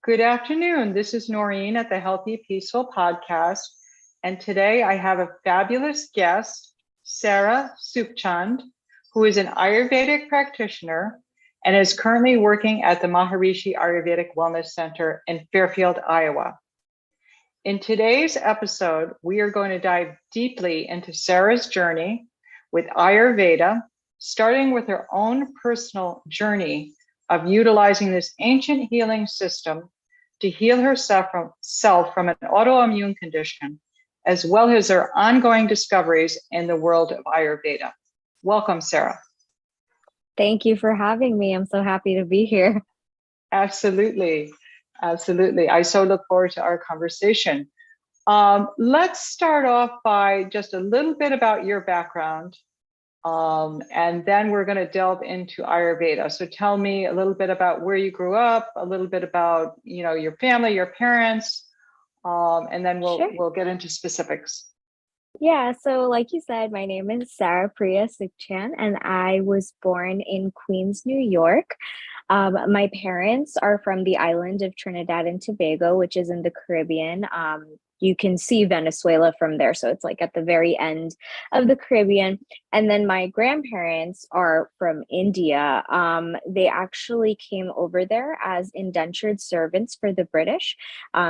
Good afternoon. This is Noreen at the Healthy Peaceful Podcast. And today I have a fabulous guest, Priya Sookchand, who is an Ayurvedic practitioner and is currently working at the Maharishi Ayurvedic Wellness Center in Fairfield, Iowa. In today's episode, we are going to dive deeply into Priya's journey with Ayurveda, starting with her own personal journey of utilizing this ancient healing system to heal herself from an autoimmune condition, as well as her ongoing discoveries in the world of Ayurveda. Welcome, Priya. Thank you for having me. I'm so happy to be here. Absolutely. Absolutely. I so look forward to our conversation. Let's start off by just a little bit about your background. And then we're going to delve into Ayurveda. So tell me a little bit about where you grew up, a little bit about, your family, your parents, and then we'll get into specifics. Yeah, so like you said, my name is Priya Sookchand, and I was born in Queens, New York. My parents are from the island of Trinidad and Tobago, which is in the Caribbean. You can see Venezuela from there. So it's like at the very end of the Caribbean. And then my grandparents are from India. They actually came over there as indentured servants for the British.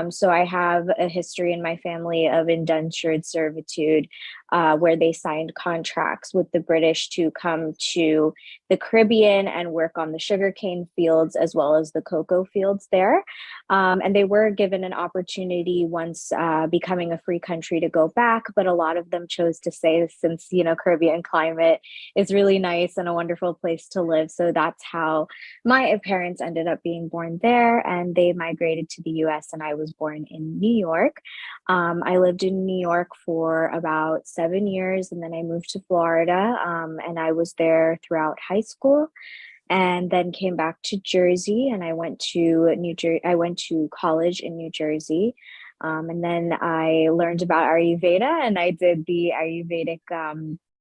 So I have a history in my family of indentured servitude, where they signed contracts with the British to come to the Caribbean and work on the sugarcane fields as well as the cocoa fields there. And they were given an opportunity once becoming a free country to go back, but a lot of them chose to stay since, Caribbean climate is really nice and a wonderful place to live. So that's how my parents ended up being born there, and they migrated to the US, and I was born in New York. I lived in New York for about 7 years, and then I moved to Florida, and I was there throughout high school, and then came back to Jersey, and I went to college in New Jersey. And then I learned about Ayurveda, and I did the Ayurvedic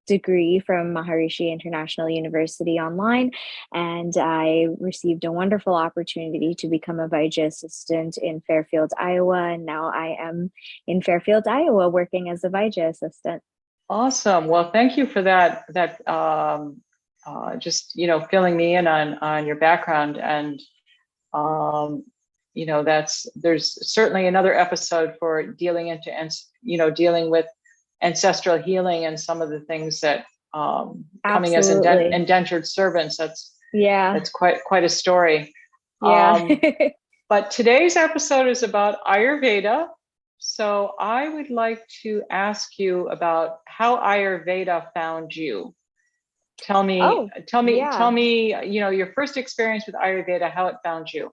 degree from Maharishi International University online. And I received a wonderful opportunity to become a Vaidya assistant in Fairfield, Iowa. And now I am in Fairfield, Iowa, working as a Vaidya assistant. Awesome. Well, thank you for that. Just filling me in on your background, and there's certainly another episode for dealing with ancestral healing and some of the things that coming as indentured servants. That's quite a story. Yeah. But today's episode is about Ayurveda. So I would like to ask you about how Ayurveda found you. Tell me, your first experience with Ayurveda, how it found you.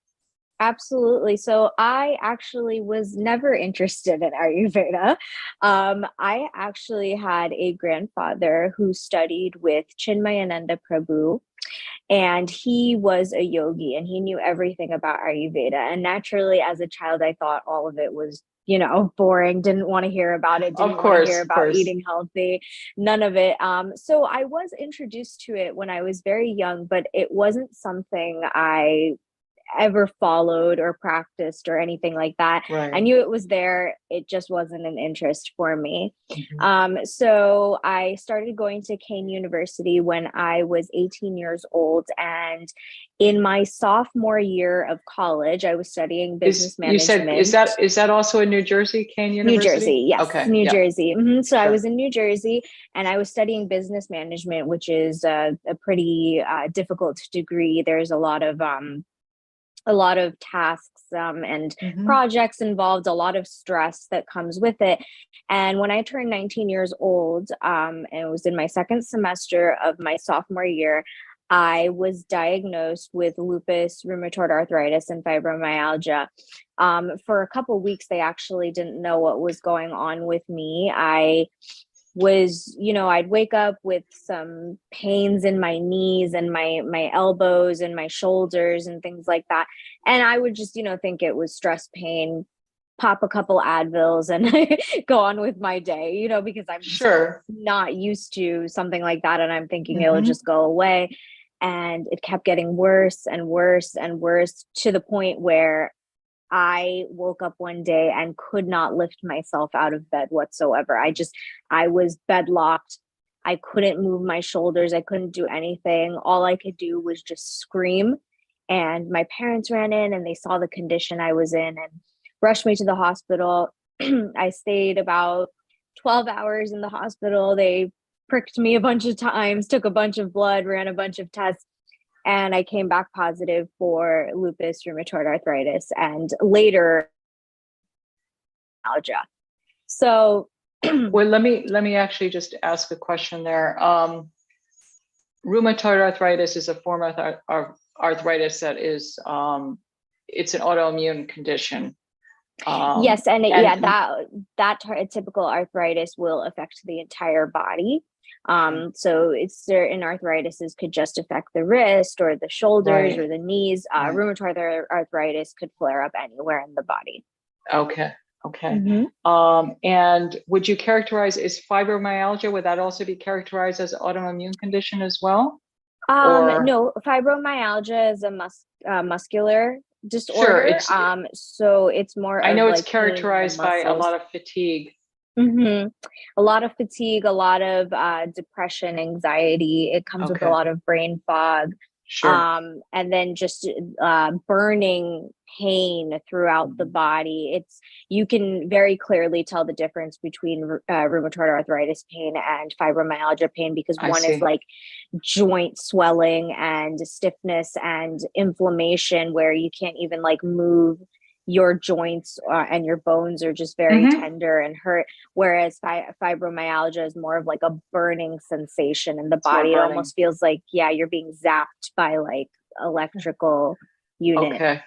Absolutely. So I actually was never interested in Ayurveda. I actually had a grandfather who studied with Chinmayananda Prabhu, and he was a yogi and he knew everything about Ayurveda. And naturally, as a child, I thought all of it was boring, didn't want to hear about it, didn't want to hear about eating healthy, none of it. So I was introduced to it when I was very young, but it wasn't something I ever followed or practiced or anything like that. Right. I knew it was there. It just wasn't an interest for me. So I started going to Kane University when I was 18 years old. And in my sophomore year of college, I was studying business management. You said, is that also in New Jersey, Kane University? New Jersey, yes. Okay. New Jersey. So Sure. I was in New Jersey, and I was studying business management, which is a pretty difficult degree. There's a lot of tasks and projects involved, a lot of stress that comes with it. And when I turned 19 years old, and it was in my second semester of my sophomore year, I was diagnosed with lupus, rheumatoid arthritis, and fibromyalgia. For a couple of weeks, they actually didn't know what was going on with me. I was, I'd wake up with some pains in my knees and my elbows and my shoulders and things like that. And I would just, think it was stress pain, pop a couple Advils and go on with my day, because I'm sure not used to something like that. And I'm thinking it'll just go away. And it kept getting worse and worse and worse to the point where I woke up one day and could not lift myself out of bed whatsoever. I was bedlocked. I couldn't move my shoulders. I couldn't do anything. All I could do was just scream. And my parents ran in and they saw the condition I was in and rushed me to the hospital. I stayed about 12 hours in the hospital. They pricked me a bunch of times, took a bunch of blood, ran a bunch of tests, and I came back positive for lupus, rheumatoid arthritis, and later algia. So, Well, let me actually just ask a question there. Rheumatoid arthritis is a form of arthritis that is it's an autoimmune condition. yes, and that typical arthritis will affect the entire body. So it's certain arthritises could just affect the wrist or the shoulders or the knees. Rheumatoid arthritis could flare up anywhere in the body. Okay. And would you characterize, is fibromyalgia, would that also be characterized as an autoimmune condition as well? No, fibromyalgia is a muscular disorder. Sure, so it's more. I know of it's like characterized by a lot of fatigue. Mm-hmm. A lot of fatigue, a lot of depression, anxiety. It comes with a lot of brain fog. Sure. And then just burning pain throughout the body. You can very clearly tell the difference between rheumatoid arthritis pain and fibromyalgia pain, because one is like joint swelling and stiffness and inflammation where you can't even like move your joints and your bones are just very tender and hurt, whereas fibromyalgia is more of like a burning sensation in the body. It almost feels like you're being zapped by like electrical unit. Okay.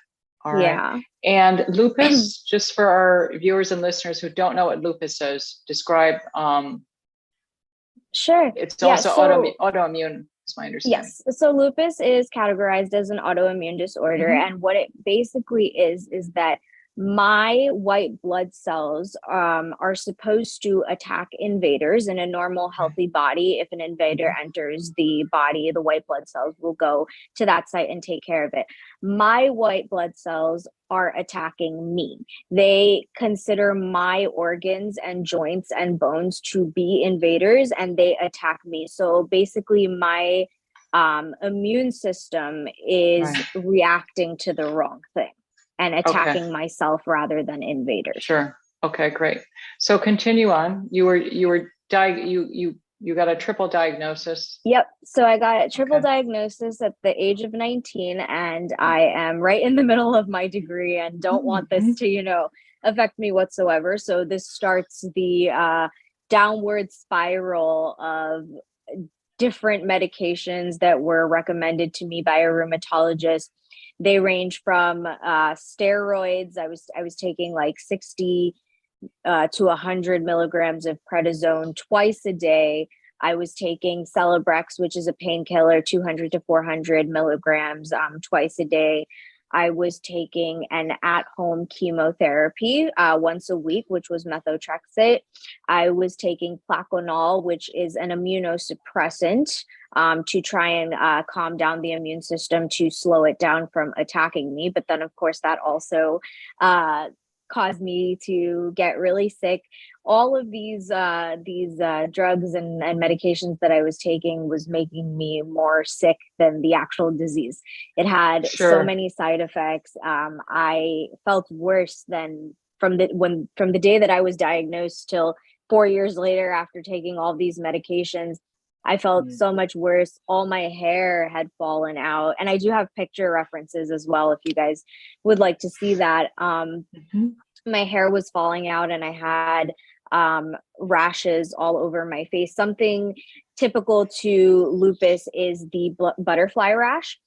All right. And lupus, just for our viewers and listeners who don't know what lupus is, describe. Sure. It's also autoimmune. My understanding. Yes. So lupus is categorized as an autoimmune disorder. And what it basically is that my white blood cells are supposed to attack invaders in a normal, healthy body. If an invader enters the body, the white blood cells will go to that site and take care of it. My white blood cells are attacking me. They consider my organs and joints and bones to be invaders, and they attack me. So basically my immune system is reacting to the wrong thing and attacking myself rather than invaders. Sure. Okay, great. So continue on. You got a triple diagnosis. Yep. So I got a triple diagnosis at the age of 19, and I am right in the middle of my degree and don't want this to, affect me whatsoever. So this starts the downward spiral of different medications that were recommended to me by a rheumatologist. They range from steroids. I was taking like 60 to 100 milligrams of prednisone twice a day. I was taking Celebrex, which is a painkiller, 200 to 400 milligrams twice a day. I was taking an at-home chemotherapy once a week, which was methotrexate. I was taking Plaquenil, which is an immunosuppressant to try and calm down the immune system to slow it down from attacking me. But then, of course, that also caused me to get really sick. All of these drugs and medications that I was taking was making me more sick than the actual disease. It had so many side effects. I felt worse than from the day that I was diagnosed till 4 years later after taking all these medications. I felt so much worse. All my hair had fallen out. And I do have picture references as well if you guys would like to see that. My hair was falling out and I had rashes all over my face. Something typical to lupus is the butterfly rash,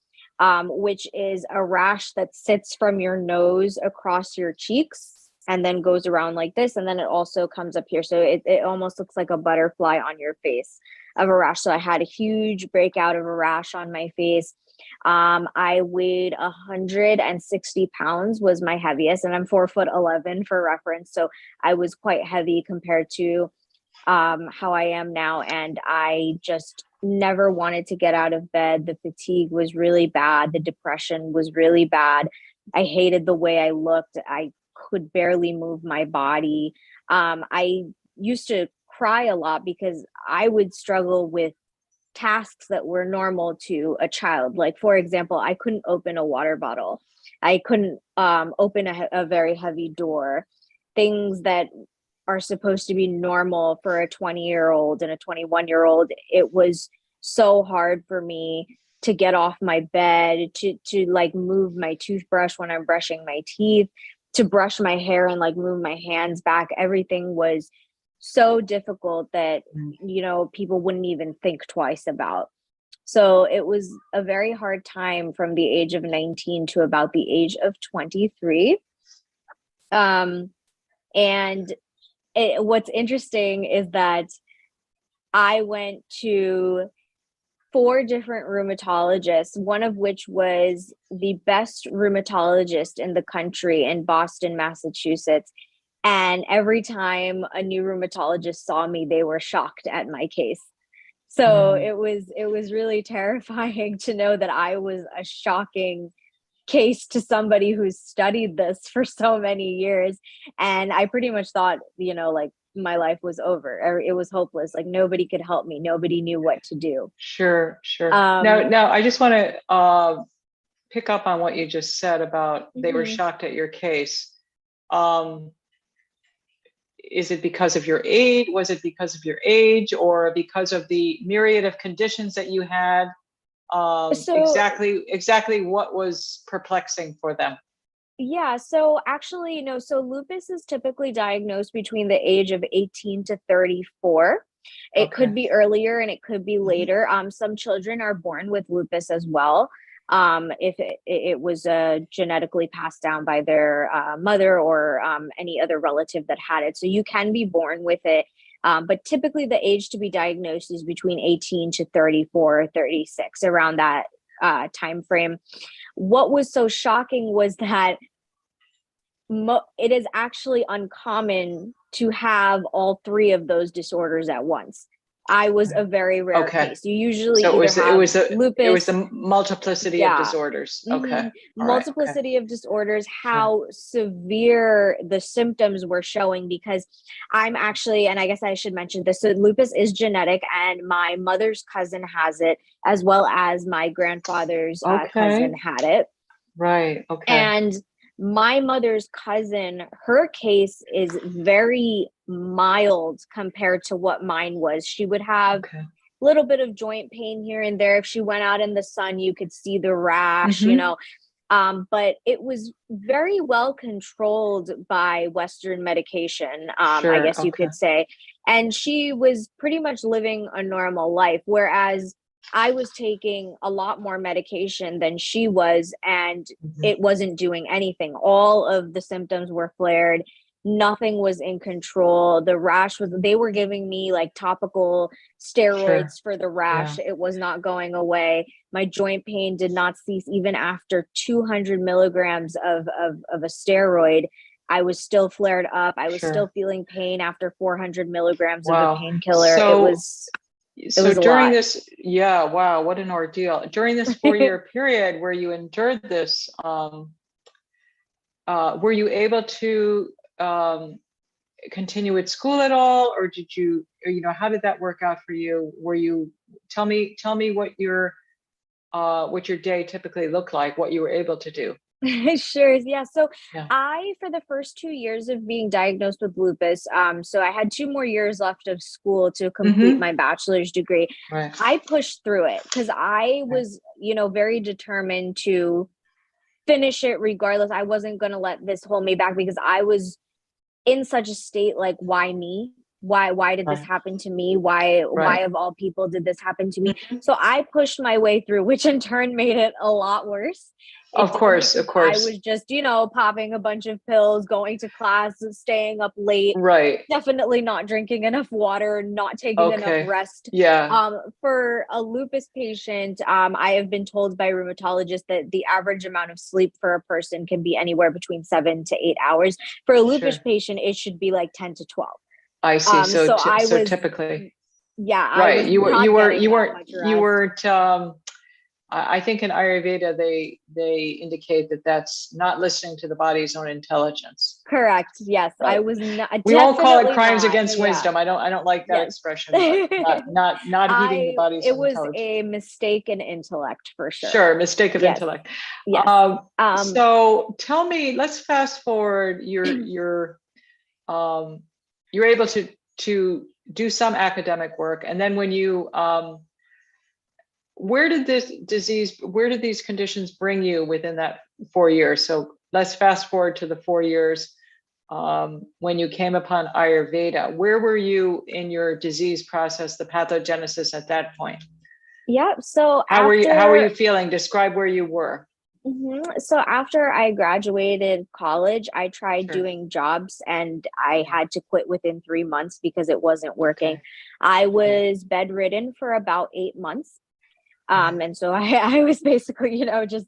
which is a rash that sits from your nose across your cheeks and then goes around like this. And then it also comes up here. So it almost looks like a butterfly on your face of a rash. So I had a huge breakout of a rash on my face. I weighed 160 pounds was my heaviest, and I'm 4'11" for reference. So I was quite heavy compared to how I am now. And I just never wanted to get out of bed. The fatigue was really bad. The depression was really bad. I hated the way I looked. I could barely move my body. I used to cry a lot because I would struggle with tasks that were normal to a child. Like, for example, I couldn't open a water bottle. I couldn't open a very heavy door. Things that are supposed to be normal for a 20-year-old and a 21-year-old. It was so hard for me to get off my bed, to like move my toothbrush when I'm brushing my teeth, to brush my hair and like move my hands back. Everything was so difficult that, you know, people wouldn't even think twice about. So it was a very hard time from the age of 19 to about the age of 23. And what's interesting is that I went to 4 different rheumatologists, one of which was the best rheumatologist in the country in Boston, Massachusetts. And every time a new rheumatologist saw me, they were shocked at my case. So it was really terrifying to know that I was a shocking case to somebody who's studied this for so many years. And I pretty much thought, you know, like my life was over, or it was hopeless. Like nobody could help me. Nobody knew what to do. Sure, sure. Um, Now, I just want to pick up on what you just said about they were mhm. shocked at your case. Um, is it because of your age? Was it because of your age, or because of the myriad of conditions that you had? So Exactly what was perplexing for them? yeah, so actually, no, so lupus is typically diagnosed between the age of 18 to 34. It could Okay. be earlier and it could be Mhm. later. Some children are born with lupus as well. If it was genetically passed down by their mother or any other relative that had it. So you can be born with it. But typically the age to be diagnosed is between 18 to 34 or 36, around that time frame. What was so shocking was that it is actually uncommon to have all 3 of those disorders at once. I was Okay. a very rare Okay. case. You usually So either have it was lupus, the multiplicity of yeah, disorders. Okay. All right. Okay. multiplicity of disorders, Sure. how severe the symptoms were showing. Because I'm actually, and I guess I should mention this, so lupus is genetic, and my mother's cousin has it, as well as my grandfather's cousin Okay. had it. Right. Okay. And my mother's cousin, her case is very mild compared to what mine was. She would have Okay. a little bit of joint pain here and there. If she went out in the sun, you could see the rash, you Mm-hmm. know. But it was very well controlled by Western medication, I Sure. guess you Okay. could say. And she was pretty much living a normal life, whereas I was taking a lot more medication than she was, and Mhm. it wasn't doing anything. All of the symptoms were flared. Nothing was in control. The rash was, they were giving me like topical Sure. steroids for the Yeah. rash. It was not going away. My joint pain did not cease even after 200 milligrams of a steroid. I was still flared up. I was still Sure. feeling pain after 400 milligrams of the Wow. painkiller. It So was it so was a during lot. this, yeah, wow, what an ordeal. During this 4-year period where you endured this, were you able to continue at school at all, or did you, or, how did that work out for you? Were you, tell me what your day typically looked like, what you were able to do. Sure. Yeah. So Yeah. for the first 2 years of being diagnosed with lupus, so I had 2 more years left of school to complete Mm-hmm. my bachelor's degree. Right. I pushed through it because I Right. was, very determined to finish it regardless. I wasn't going to let this hold me back because I was in such a state, like, why me? Why did this Right. happen to me? Why Right. of all people did this happen to me? Mhm. So I pushed my way through, which in turn made it a lot worse. It Of did course, of because I was course. just, popping a bunch of pills, going to class, staying up late, Right. definitely not drinking enough water, not taking enough Okay. rest. Yeah. For a lupus patient, I have been told by rheumatologists that the average amount of sleep for a person can be anywhere between 7 to 8 hours. For a lupus Sure. patient, it should be like 10 to 12. I see. So I So was, typically, yeah, I right. was not getting You that weren't, much you rest. weren't, I think in Ayurveda, they indicate that that's not listening to the body's own intelligence. Correct. Yes, I Right. was not We won't call it definitely crimes not. against Yeah. wisdom. I don't like that Yes. expression, but not heeding the body's It own was intelligence. a mistake in intellect for sure. Sure, mistake of Yes. intellect. Yes. So tell me, let's fast forward. You're able to do some academic work, and then when you where did these conditions bring you within that 4 years? So let's fast forward to the 4 years when you came upon Ayurveda. Where were you in your disease process, the pathogenesis at that point? Yeah. So How were you after feeling? Describe where you were. So after I graduated college, I tried Sure. doing jobs and I had to quit within 3 months because it wasn't working. Okay. I Okay. was bedridden for about 8 months. Yeah. And so I was basically, just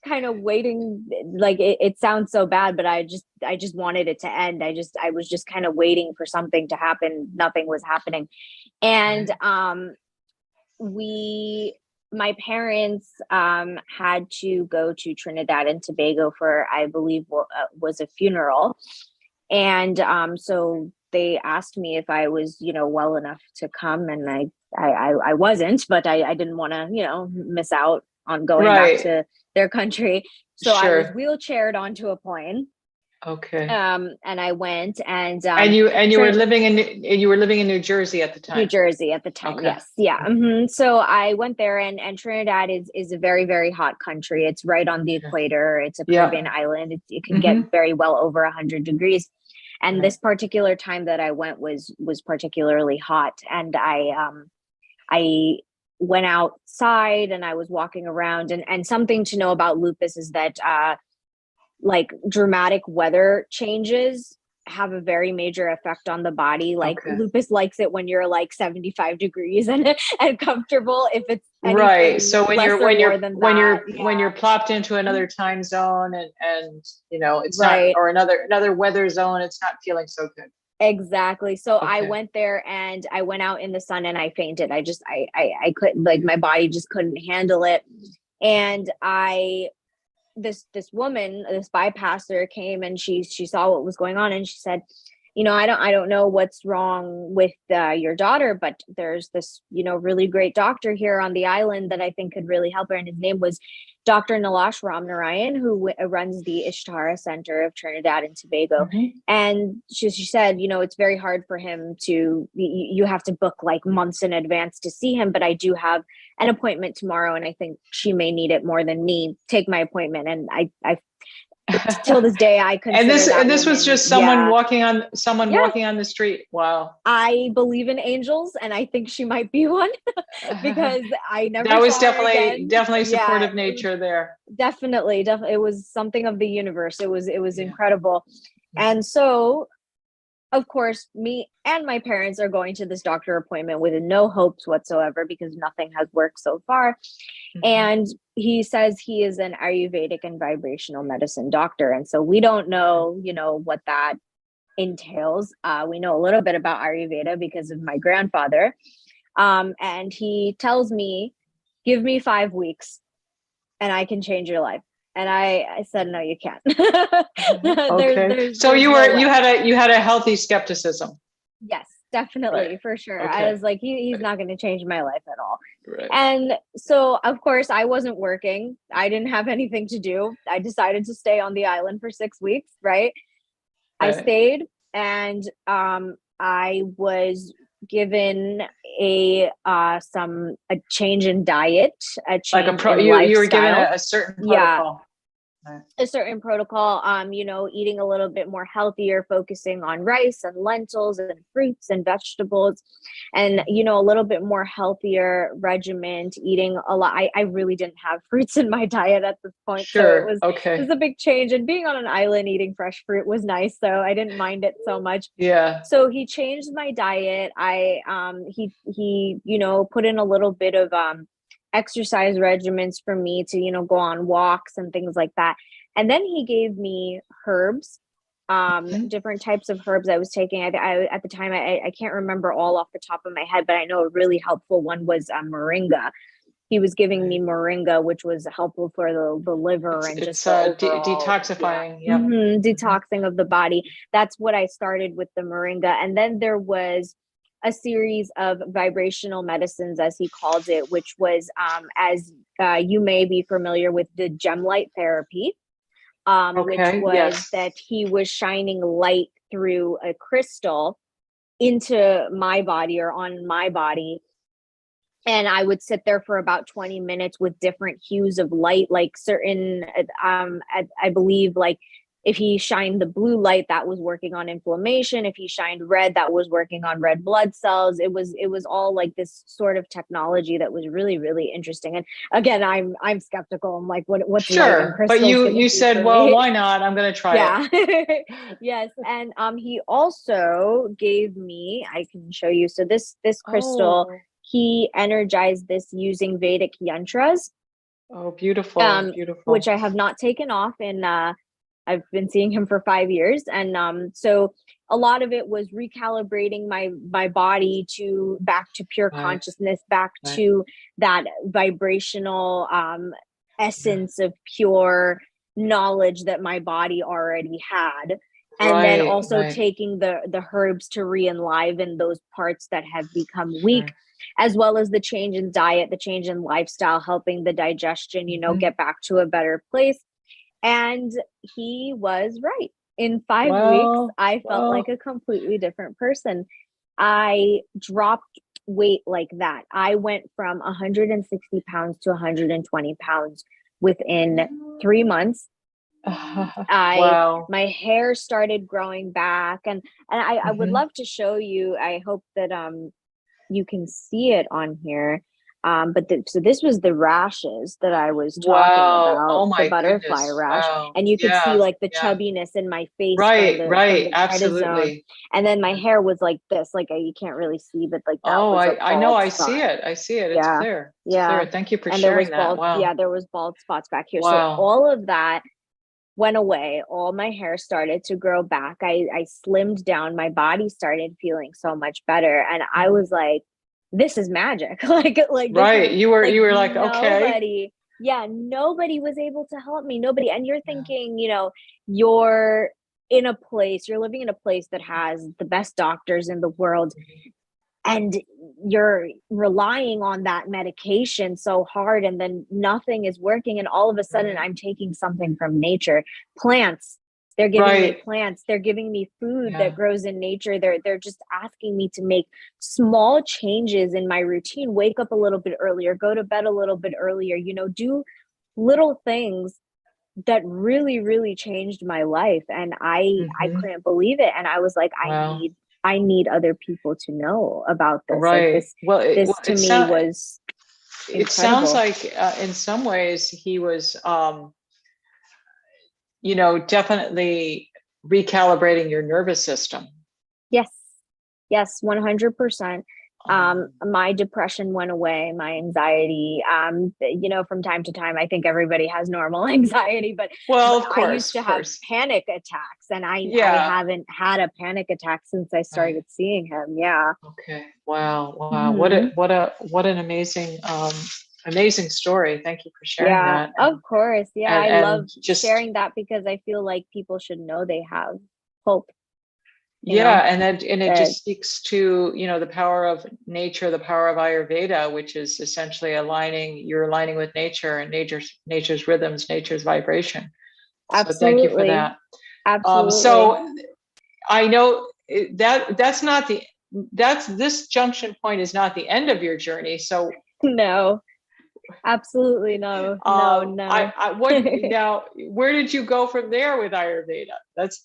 kind of waiting. Like it sounds so bad, but I just wanted it to end. I was just kind of waiting for something to happen. Nothing was happening. And Right. we my parents had to go to Trinidad and Tobago for, I believe, was a funeral. And so they asked me if I was, well enough to come, and I wasn't, but I didn't want to, miss out on going back Right. to their country. So I was Sure. wheelchaired onto a plane, Okay. and I went, and And Trin- you were living in New Jersey at the New time. Jersey at the time. Okay. Yes. Yeah. So I went there, and Trinidad is a very, very hot country. It's right on the Okay. equator. It's a Caribbean Yeah. island. It can get Mm-hmm. very well over 100 degrees. And Right. this particular time that I went was particularly hot. And I went outside and I was walking around, and something to know about lupus is that like dramatic weather changes have a very major effect on the body. Like Okay. lupus likes it when you're like 75 degrees and comfortable. If it's Right. anything So less or more than that, when yeah, you're plopped into another time zone and it's not, right. or another weather zone, it's not feeling so good. Exactly. So I Okay. went there and I went out in the sun and I fainted. I couldn't, like, my body just couldn't handle it. And this woman, this bypasser, came and she saw what was going on, and she said, I don't know what's wrong with your daughter, but there's this really great doctor here on the island that I think could really help her. And his name was Dr. Nilash Ramnarayan, who runs the Ishtara Center of Trinidad and Tobago. Mm-hmm. And she said, it's very hard for him to, you have to book like months in advance to see him, but I do have an appointment tomorrow, and I think she may need it more than me. Take my appointment. And I till this day, I And consider that this was woman, just yeah, someone yeah. walking on the street. Wow. I believe in angels, and I think she might be one because I never That was saw her again. definitely Yeah, supportive nature there. definitely. It was something of the universe. It was Yeah. incredible. Mhm. And so, of course, me and my parents are going to this doctor appointment with no hopes whatsoever because nothing has worked so far. Mhm. And he says he is an Ayurvedic and vibrational medicine doctor. And so we don't Okay. know, what that entails. We know a little bit about Ayurveda because of my grandfather. And he tells me, give me 5 weeks and I can change your life. And I said, no, you can't. Okay. So There's no way. you had a healthy skepticism. Yes, Right. definitely, for sure. I Okay. was like, he's Right. not going to change my life at all. Right. And so, of course, I wasn't working. I didn't have anything to do. I decided to stay on the island for 6 weeks, right? I Right. stayed, and I was given a change in diet, a Like change in you were given lifestyle. a certain Yeah, protocol. Right. a certain protocol, eating a little bit more healthier, focusing on rice and lentils and fruits and vegetables, and Mhm. a little bit more healthier regiment, eating a lot. I really didn't have fruits in my diet at this point, so Sure. it was Okay. a big change, and being on an island eating fresh fruit was nice, so I didn't mind it so much. Yeah. So he changed my diet. He put in a little bit of exercise regimens for me to go on walks and things like that. And then he gave me herbs, Mhm. different types of herbs I was taking. I at the time, I can't remember all off the top of my head, but I know a really helpful one was moringa. he was giving me moringa, which was helpful for the liver and just the overall detoxifying. yeah, Yep. detoxing of the body. That's what I started with the moringa. And then there was a series of vibrational medicines, as he called it, which was, as you may be familiar with, the gem light therapy, which was that he was shining light through a crystal into my body or on my body. And I would sit there for about 20 minutes with different hues of light, like certain, I believe, like if he shined the blue light, that was working on inflammation. If he shined red, that was working on red blood cells. It was all like this sort of technology that was really, really interesting. And again, I'm skeptical. I'm like, what's light and crystals? But you said, well, why not? I'm going to try it. Yes. And he also gave me, I can show you. So this crystal, he energized this using Vedic yantras. Oh, beautiful. Beautiful. Which I have not taken off in I've been seeing him for 5 years. And so a lot of it was recalibrating my body to back to pure consciousness, back to that vibrational essence of pure knowledge that my body already had. And then also taking the herbs to re-enliven those parts that have become weak, as well as the change in diet, the change in lifestyle, helping the digestion, get back to a better place. And he was right. In 5 weeks, I felt like a completely different person. I dropped weight like that. I went from 160 pounds to 120 pounds within 3 months. My hair started growing back, and I would love to show you. I hope that you can see it on here. So this was the rashes that I was talking about, the butterfly rash. And you could see like the chubbiness in my face. From the absolutely. And then my hair was like this, like you can't really see, but like that was I know, I see it. It's clear. It's clear. Thank you for sharing that. There was bald spots back here. So all of that went away. All my hair started to grow back. I slimmed down. My body started feeling so much better. And I was like, this is magic. like you were like, okay. Nobody was able to help me. Nobody. And you're thinking, you're living in a place that has the best doctors in the world, and you're relying on that medication so hard, and then nothing is working. And all of a sudden I'm taking something from nature, plants. They're giving me plants. They're giving me food that grows in nature. They're just asking me to make small changes in my routine, wake up a little bit earlier, go to bed a little bit earlier, do little things that really, really changed my life. And I couldn't believe it. And I was like, I need other people to know about this. This to me was incredible. It sounds like in some ways he was definitely recalibrating your nervous system. Yes, 100%. My depression went away, my anxiety, from time to time, I think everybody has normal anxiety, but of course, I used to have panic attacks, and I haven't had a panic attack since I started seeing him. Yeah. Okay. Wow. What an amazing story. Thank you for sharing that. Of course. Yeah. I love just sharing that, because I feel like people should know they have hope. And it just speaks to, the power of nature, the power of Ayurveda, which is essentially you're aligning with nature and nature's rhythms, nature's vibration. Absolutely. So thank you for that. Absolutely. So I know this junction point is not the end of your journey. So no. Absolutely no. Now, where did you go from there with Ayurveda? That's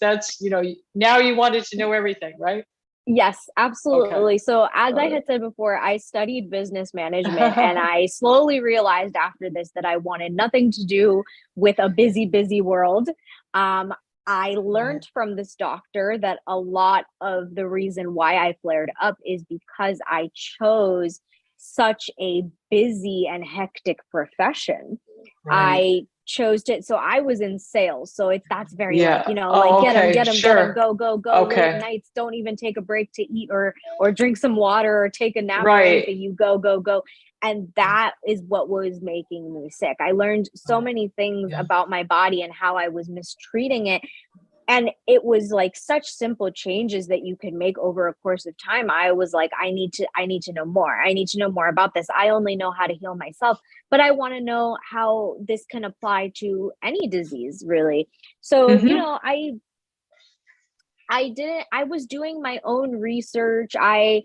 now you wanted to know everything, right? Yes, absolutely. Okay. So as I had said before, I studied business management, and I slowly realized after this that I wanted nothing to do with a busy world. I learned from this doctor that a lot of the reason why I flared up is because I chose such a busy and hectic profession. I chose to, so I was in sales. So that's very like, Yeah. like Oh, get okay. them, Sure. go, go, go, late Okay. nights, don't even take a break to eat or drink some water or take a nap or Right. anything. You go, go, go. And that is what was making me sick. I learned so many things Yeah. about my body and how I was mistreating it. And it was like such simple changes that you could make over a course of time. I was like, I need to know more. I need to know more about this. I only know how to heal myself, but I want to know how this can apply to any disease, really. So, Mm-hmm. I was doing my own research. I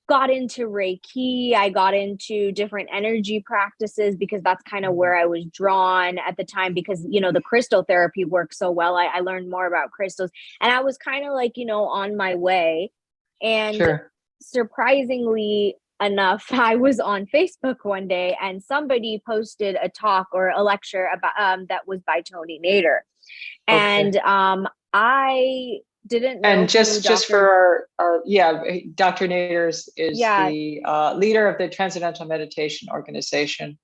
got into Reiki. I got into different energy practices because that's kind of where I was drawn at the time because, the crystal therapy works so well. I learned more about crystals and I was kind of like, on my way. And Sure. surprisingly enough, I was on Facebook one day and somebody posted a talk or a lecture about that was by Tony Nader. Okay. And I didn't know And who just Dr. for yeah, Dr. Naders is Yeah, the leader of the Transcendental Meditation Organization.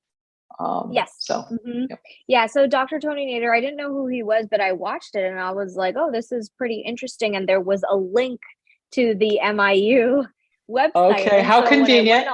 yes. So, yep. Yeah. So Dr. Tony Nader, I didn't know who he was, but I watched it and I was like, oh, this is pretty interesting. And there was a link to the MIU website. Okay, And how so when I convenient. went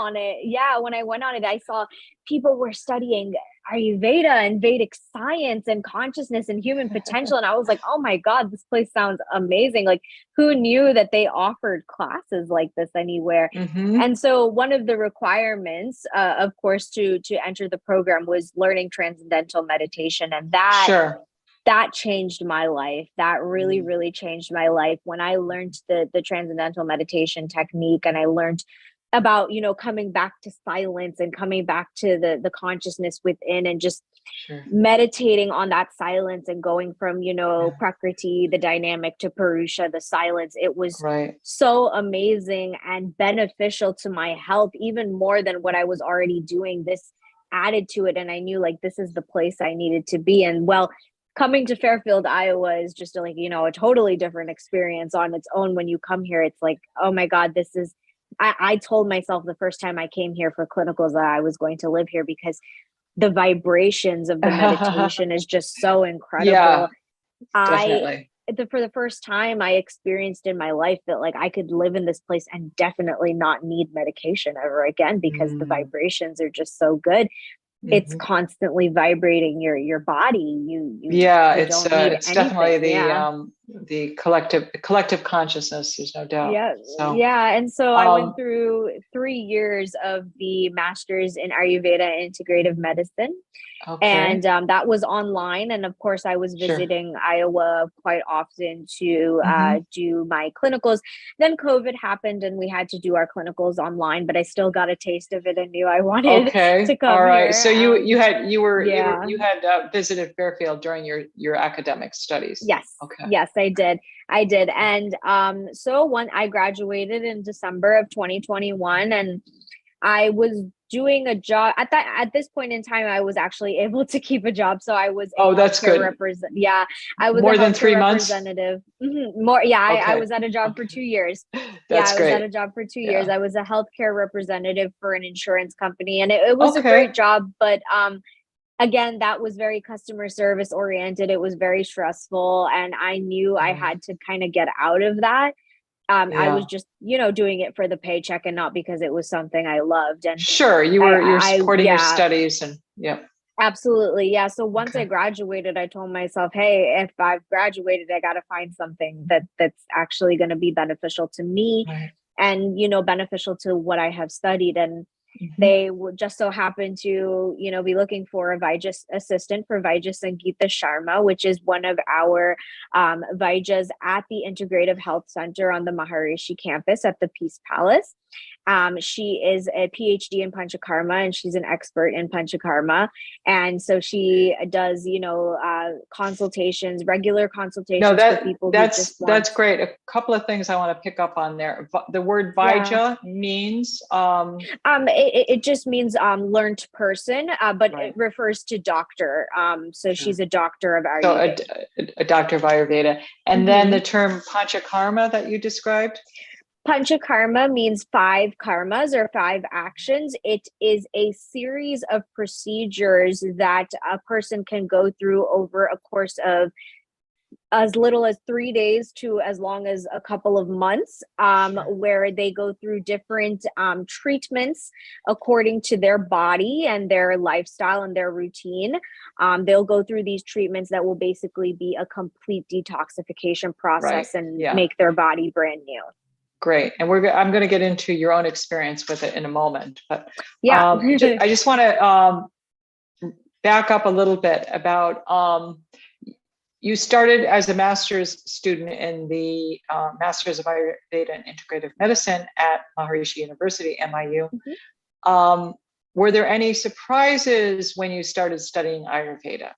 on it, I saw people were studying Ayurveda and Vedic science and consciousness and human potential. And I was like, oh my God, this place sounds amazing. Like, who knew that they offered classes like this anywhere? Mm-hmm. And so one of the requirements, of course, to enter the program was learning transcendental meditation. And Sure. that changed my life. That really, Mm. really changed my life when I learned the transcendental meditation technique and I learned about, coming back to silence and coming back to the consciousness within and just Sure. meditating on that silence and going from, Yeah. Prakriti, the dynamic, to Purusha, the silence. It was Right. so amazing and beneficial to my health, even more than what I was already doing. This added to it. And I knew like this is the place I needed to be. And well, coming to Fairfield, Iowa is just like, a totally different experience on its own. When you come here, it's like, oh my God, I told myself the first time I came here for clinicals that I was going to live here because the vibrations of the meditation is just so Yeah, incredible. I definitely. for the first time I experienced in my life that like I could live in this place and definitely not need medication ever again because the Mm. vibrations are just so good. It's Mm-hmm. constantly vibrating your body. Yeah, You don't need it's definitely anything. Yeah. the collective consciousness. There's no doubt. Yeah, So, yeah. And so I went um, through 3 years of the master's in Ayurveda integrative medicine. okay, And that was online. And of course, I was sure. visiting Iowa quite often to Mm-hmm. do my clinicals. Then COVID happened and we had to do our clinicals online, but I still got a taste of it and knew I wanted to Okay, all come right. here. So Yeah. you had visited Fairfield during your academic studies. Yes. Okay. Yes, I did. I did. And so when I graduated in December of 2021 and I was doing a job at this point in time, I was actually able to keep a job. So I was a Oh, that's healthcare good. yeah, I was a More than healthcare 3 months? representative. More, yeah, I Okay. was at a job for Okay. 2 years. Yeah, That's I was at a great. job for 2 years. Yeah. I was a healthcare representative for an insurance company and it was a great Okay. job, but again, that was very customer service oriented. It was very stressful and I knew I Yeah. had to kind of get out of that. I was Yeah. just, doing it for the paycheck and not because it was something I loved. And Sure. You're supporting your yeah, studies and yeah. absolutely. Yeah. So once I Okay. graduated, I told myself, hey, if I've graduated, I got to find something that's actually going to be beneficial to me Right. and, beneficial to what I have studied. And Mm-hmm. they would just so happen to, be looking for a Vajas assistant for Vajas Sangeeta Sharma, which is one of our Vajas at the Integrative Health Center on the Maharishi campus at the Peace Palace. She is a PhD in Panchakarma and she's an expert in Panchakarma. And so she does, consultations, regular No, consultations for people who just want. that's great. A couple of things I want to pick up on there. The word Yeah. Vaija means It just means learned person, but it right. refers to doctor. So Sure. she's a doctor of So Ayurveda. a doctor of Ayurveda. And then Mm-hmm. the term Panchakarma that you described? Panchakarma means 5 karmas or 5 actions. It is a series of procedures that a person can go through over a course of as little as 3 days to as long as a couple of months, where they go through different treatments according to their body and their lifestyle and their routine. They'll go through these treatments that will basically be a complete detoxification process and make their body brand new. Great. And I'm going to get into your own experience with it in a moment, but I just want to back up a little bit about, you started as a master's student in the Masters of Ayurveda and Integrative Medicine at Maharishi University, MIU. Were there any surprises when you started studying Ayurveda?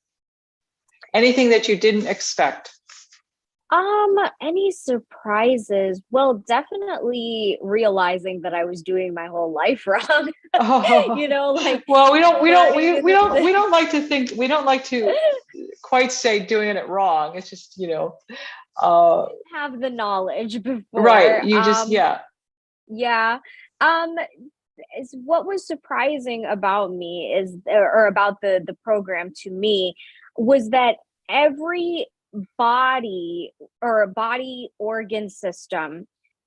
Anything that you didn't expect? Any surprises? Well, definitely realizing that I was doing my whole life wrong. You know, like, well, we don't like to think, we don't like to quite say doing it wrong. It's just, you know, have the knowledge before. Right. You just, Yeah. What was surprising about me is, or about the program to me, was that every body or a body organ system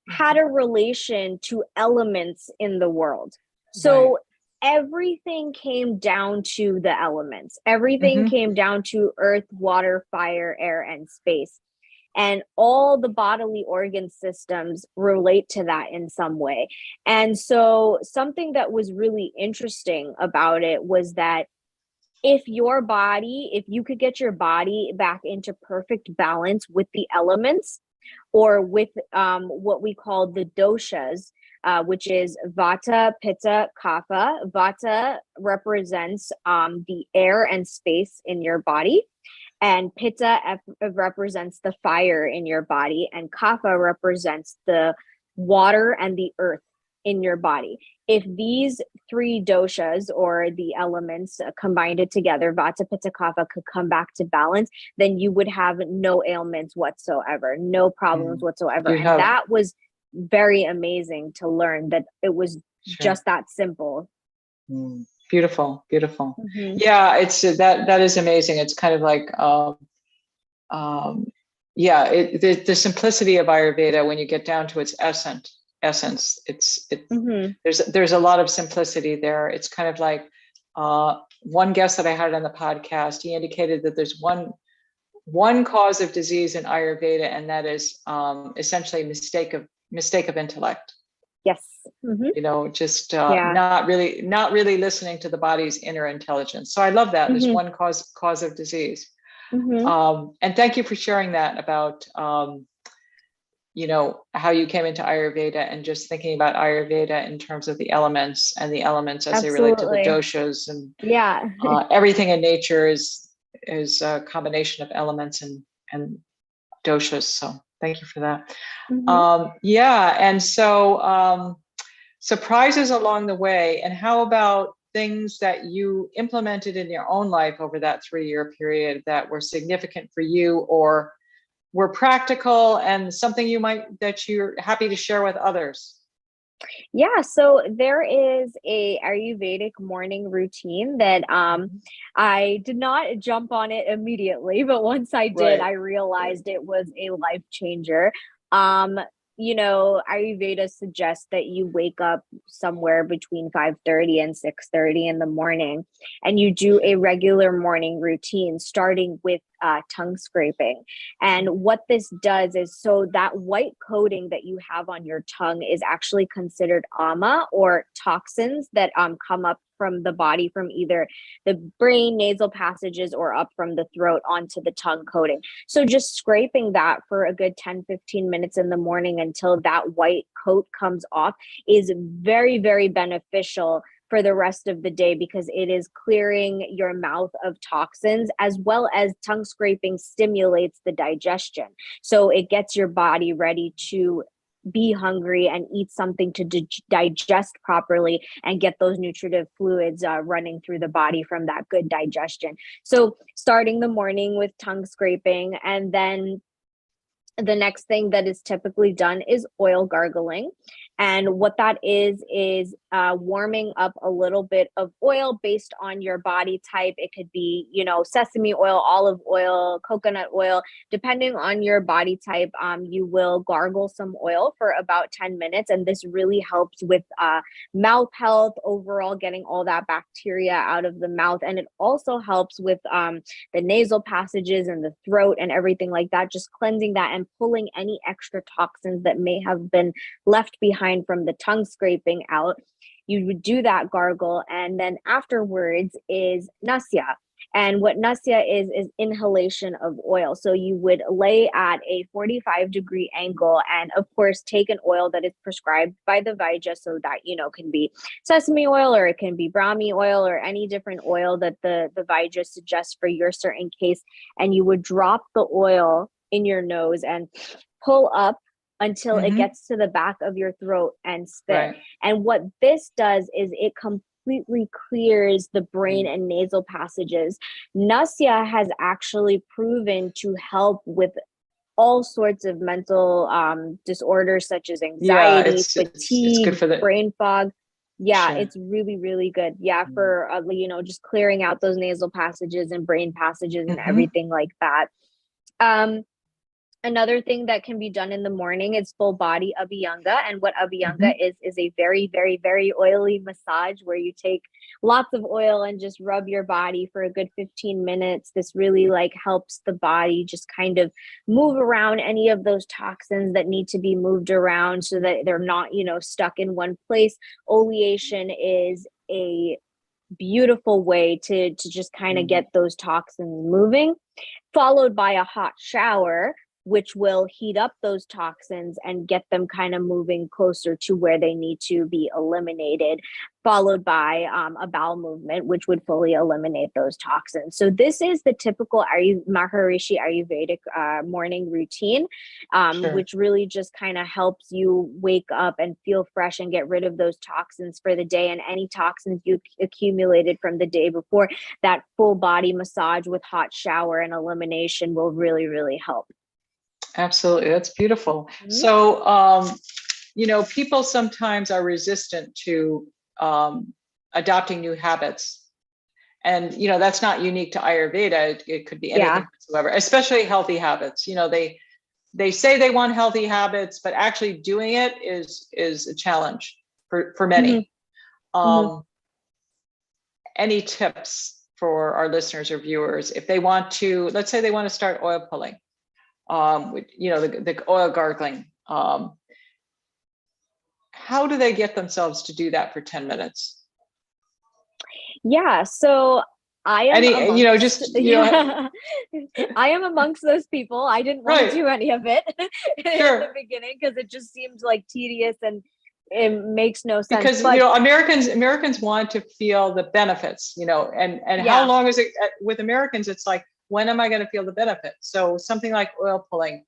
had a relation to elements in the world. So everything came down to the elements. Everything came down to earth, water, fire, air, and space. And all the bodily organ systems relate to that in some way. And so something that was really interesting about it was that if you could get your body back into perfect balance with the elements, or with what we call the doshas, which is Vata, Pitta, Kapha. Vata represents the air and space in your body, and Pitta represents the fire in your body, and Kapha represents the water and the earth in your body. If these 3 doshas, or the elements combined it together, Vata, Pitta, Kapha, could come back to balance, then you would have no ailments whatsoever, no problems whatsoever. And that was very amazing to learn, that it was just that simple. Beautiful, beautiful. Yeah, it's that is amazing. It's kind of like, the simplicity of Ayurveda, when you get down to its essence, there's a lot of simplicity there. It's kind of like, one guest that I had on the podcast, he indicated that there's one cause of disease in Ayurveda, and that is essentially mistake of intellect. Yes. You know, just not really listening to the body's inner intelligence. So I love that. There's one cause of disease. And thank you for sharing that about you know, how you came into Ayurveda, and just thinking about Ayurveda in terms of the elements, and the elements as they relate to the doshas, and everything in nature is a combination of elements and doshas. So thank you for that. And so surprises along the way. And how about things that you implemented in your own life over that 3-year period that were significant for you, or were practical, and something that you're happy to share with others? Yeah, so there is a Ayurvedic morning routine that I did not jump on it immediately, but once I did, I realized it was a life changer. You know, Ayurveda suggests that you wake up somewhere between 5:30 and 6:30 in the morning, and you do a regular morning routine, starting with tongue scraping. And what this does is, so that white coating that you have on your tongue is actually considered ama, or toxins that come up from the body, from either the brain, nasal passages, or up from the throat onto the tongue coating. So just scraping that for a good 10-15 minutes in the morning until that white coat comes off is very, very beneficial for the rest of the day, because it is clearing your mouth of toxins, as well as tongue scraping stimulates the digestion. So it gets your body ready to be hungry and eat something to digest properly, and get those nutritive fluids running through the body from that good digestion. So starting the morning with tongue scraping, and then The next thing that is typically done is oil gargling. And what that is warming up a little bit of oil based on your body type. It could be, sesame oil, olive oil, coconut oil, depending on your body type. You will gargle some oil for about 10 minutes. And this really helps with mouth health, overall getting all that bacteria out of the mouth. And it also helps with the nasal passages and the throat and everything like that, just cleansing that and pulling any extra toxins that may have been left behind from the tongue scraping out. You would do that gargle, and then afterwards is nasya. And what nasya is inhalation of oil. So you would lay at a 45-degree angle, and of course take an oil that is prescribed by the Vaidya, so that can be sesame oil, or it can be Brahmi oil, or any different oil that the Vaidya suggests for your certain case. And you would drop the oil in your nose and pull up until it gets to the back of your throat and spit. Right. And what this does is it completely clears the brain and nasal passages. Nasya has actually proven to help with all sorts of mental disorders, such as anxiety, fatigue, it's good for brain fog. Yeah, Sure. it's really, really good. Yeah, for just clearing out those nasal passages and brain passages and everything like that. Another thing that can be done in the morning is full body abhyanga. And what abhyanga is a very, very, very oily massage where you take lots of oil and just rub your body for a good 15 minutes. This really helps the body just kind of move around any of those toxins that need to be moved around so that they're not, stuck in one place. Oleation is a beautiful way to just kind of get those toxins moving, followed by a hot shower, which will heat up those toxins and get them kind of moving closer to where they need to be eliminated, followed by a bowel movement, which would fully eliminate those toxins. So this is the typical Maharishi Ayurvedic morning routine, which really just kind of helps you wake up and feel fresh and get rid of those toxins for the day, and any toxins you accumulated from the day before. That full body massage with hot shower and elimination will really, really help. Absolutely. That's beautiful. So, people sometimes are resistant to adopting new habits. And, that's not unique to Ayurveda. It could be anything whatsoever, especially healthy habits. They say they want healthy habits, but actually doing it is a challenge for many. Any tips for our listeners or viewers if they want to, let's say they want to start oil pulling? The oil gargling. How do they get themselves to do that for 10 minutes? Yeah, so I am I am amongst those people. I didn't want to do any of it in the beginning because it just seemed tedious and it makes no sense. Because Americans want to feel the benefits, and how long is it with Americans? It's like, when am I going to feel the benefit? So something like oil pulling,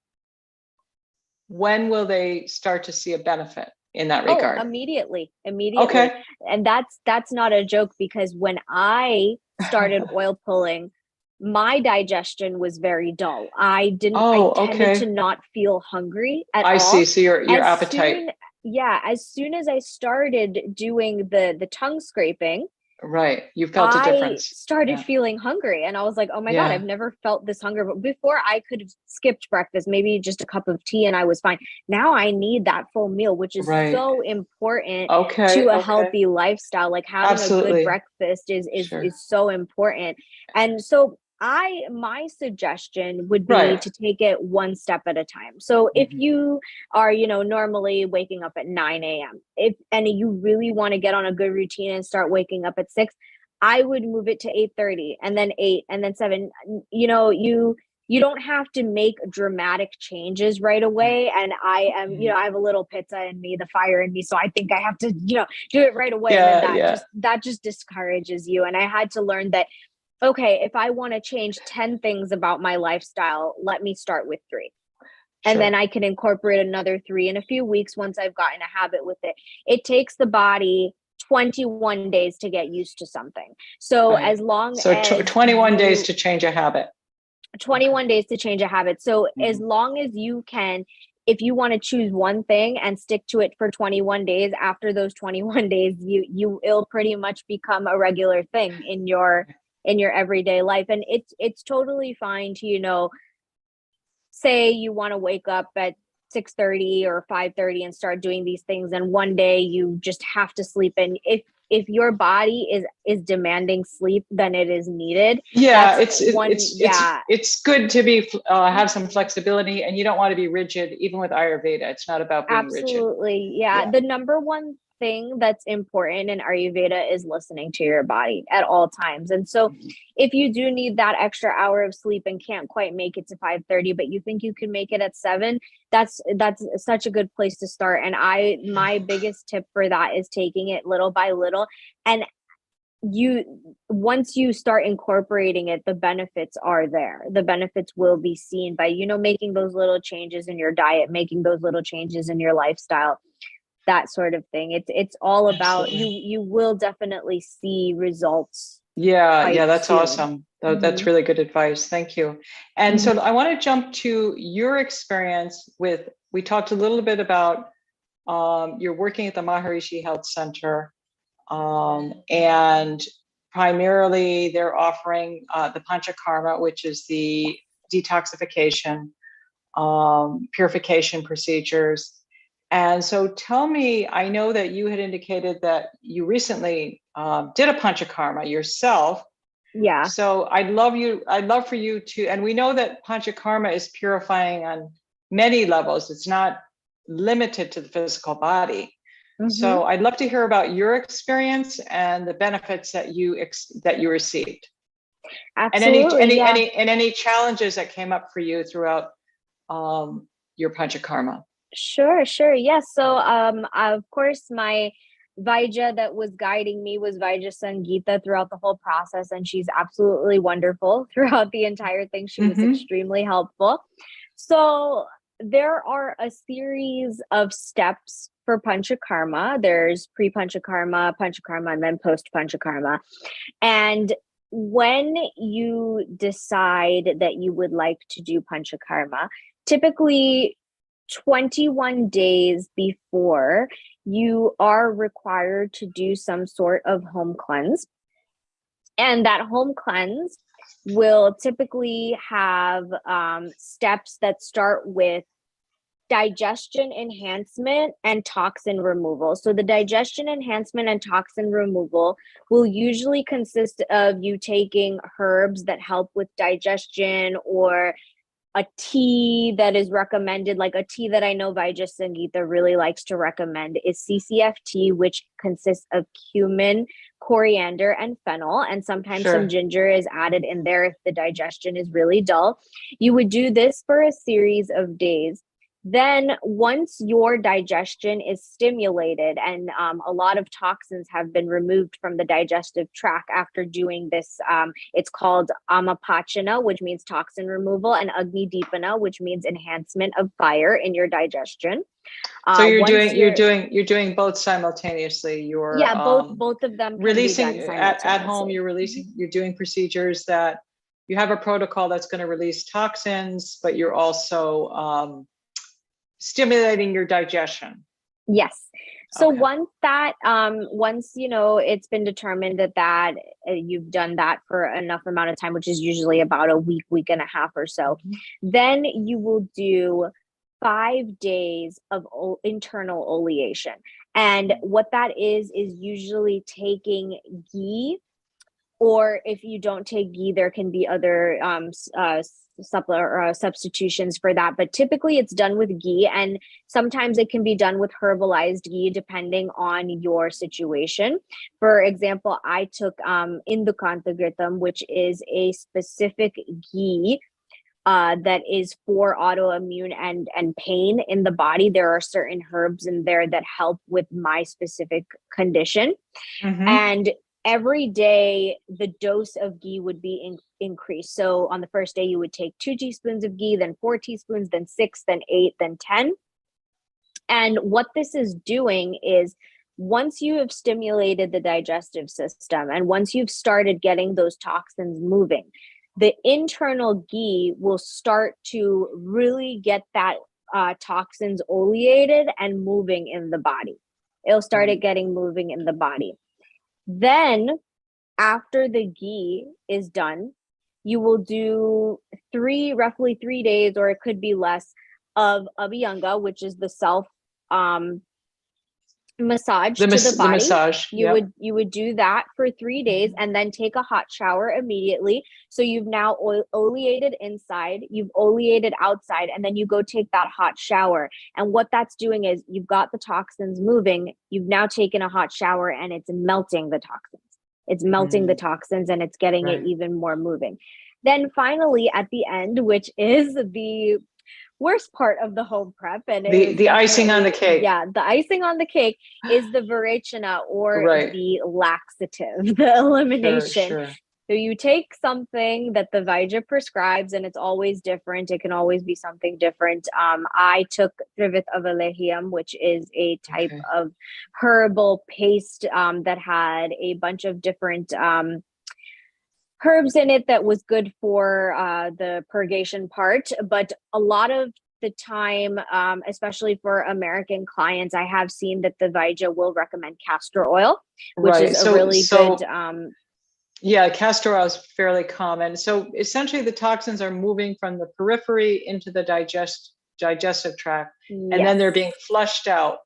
when will they start to see a benefit in that regard? Immediately. Okay. And that's not a joke, because when I started oil pulling, my digestion was very dull. I tended to not feel hungry at all. I see. So your appetite. As soon as I started doing the tongue scraping, right, you felt a difference. I started feeling hungry, and I was like, oh my God, I've never felt this hunger. But before, I could have skipped breakfast, maybe just a cup of tea, and I was fine. Now I need that full meal, which is so important to a healthy lifestyle. Like having a good breakfast is so important. And so my suggestion would be to take it one step at a time. So if you are, normally waking up at 9 a.m., and you really want to get on a good routine and start waking up at 6, I would move it to 8:30 and then 8 and then 7. You don't have to make dramatic changes right away. And I am, I have a little pitta in me, the fire in me. So I think I have to, do it right away. And that just discourages you. And I had to learn that, okay, if I want to change 10 things about my lifestyle, let me start with 3. And then I can incorporate another 3 in a few weeks once I've gotten a habit with it. It takes the body 21 days to get used to something. So as long as 21 days to change a habit. 21 days to change a habit. So as Mhm. long as you can, if you want to choose one thing and stick to it for 21 days, after those 21 days, it'll pretty much become a regular thing in your everyday life. And it's totally fine to, say you want to wake up at 6:30 or 5:30 and start doing these things, and one day you just have to sleep. And if your body is demanding sleep, then it is needed. Yeah, That's one. Yeah, it's good to be have some flexibility, and you don't want to be rigid, even with Ayurveda. It's not about being rigid. absolutely. Yeah. Yeah. The number one thing that's important in Ayurveda is listening to your body at all times. And so Mhm. if you do need that extra hour of sleep and can't quite make it to 5:30, but you think you can make it at 7, that's such a good place to start. And my biggest tip for that is taking it little by little. And you once you start incorporating it, the benefits are there. The benefits will be seen by, making those little changes in your diet, making those little changes in your lifestyle, that sort of thing. It's all about, Absolutely. you will definitely see results Yeah, quite yeah, that's soon. awesome. That's Hmm. really good advice. Thank you. And Hmm. so I want to jump to your experience with, we talked a little bit about you're working at the Maharishi Health Center, and primarily they're offering the Panchakarma, which is the detoxification, purification procedures. And so tell me, I know that you had indicated that you recently did a Panchakarma yourself. Yeah. So I'd love for you to, and we know that Panchakarma is purifying on many levels. It's not limited to the physical body. Hmm. So I'd love to hear about your experience and the benefits that that you received, and Absolutely. Yeah. any challenges that came up for you throughout your Panchakarma. Sure, sure. Yes. So, of course, my Vaija that was guiding me was Vaija Sangeeta throughout the whole process, and she's absolutely wonderful throughout the entire thing. She was Mm-hmm. extremely helpful. So, there are a series of steps for Panchakarma. There's pre-Panchakarma, Panchakarma, and then post-Panchakarma. And when you decide that you would like to do Panchakarma, typically 21 days before, you are required to do some sort of home cleanse. And that home cleanse will typically have steps that start with digestion enhancement and toxin removal. So, the digestion enhancement and toxin removal will usually consist of you taking herbs that help with digestion, or a tea that is recommended, like a tea that I know Vaija Sangeeta really likes to recommend is CCF tea, which consists of cumin, coriander, and fennel. And sometimes some Sure. ginger is added in there if the digestion is really dull. You would do this for a series of days. Then, once your digestion is stimulated and a lot of toxins have been removed from the digestive tract after doing this, it's called amapachana, which means toxin removal, and agni deepana, which means enhancement of fire in your digestion. So Once you're you're doing both simultaneously. You're Yeah, both of them can be releasing done at home. simultaneously. You're doing procedures that you have a protocol that's going to release toxins, but you're also stimulating your digestion. Yes. So Okay. once it's been determined that you've done that for enough amount of time, which is usually about a week and a half or so, Mhm. then you will do 5 days of internal oleation. And what that is usually taking ghee, or if you don't take ghee, there can be other supplement or substitutions for that. But typically, it's done with ghee, and sometimes it can be done with herbalized ghee, depending on your situation. For example, I took Indukantagritam, which is a specific ghee that is for autoimmune and pain in the body. There are certain herbs in there that help with my specific condition. Mm-hmm. And every day the dose of ghee would be increased. So on the first day you would take 2 teaspoons of ghee, then 4 teaspoons, then 6, then 8, then 10. And what this is doing is, once you have stimulated the digestive system and once you've started getting those toxins moving, the internal ghee will start to really get that toxins oleated and moving in the body. It'll start it getting moving in the body. Then after the ghee is done, you will do roughly 3 days, or it could be less, of Abhyanga, which is the self massage to the body. The massage. You would do that for 3 days and then take a hot shower immediately. So you've now oleated inside, you've oleated outside, and then you go take that hot shower. And what that's doing is you've got the toxins moving. You've now taken a hot shower and it's melting the toxins. It's melting the toxins and it's getting it even more moving. Then finally at the end, which is the worst part of the home prep, and the icing on the cake. Yeah, the icing on the cake is the Virechana, or the laxative, the elimination. Sure. So you take something that the Vaidya prescribes, and it's always different. It can always be something different. I took Trivit Avalehiam, which is a type of herbal paste that had a bunch of different herbs in it that was good for the purgation part. But a lot of the time, especially for American clients, I have seen that the Vaidya will recommend castor oil, which is a really good. Yeah, castor oil is fairly common. So essentially the toxins are moving from the periphery into the digestive tract, and then they're being flushed out.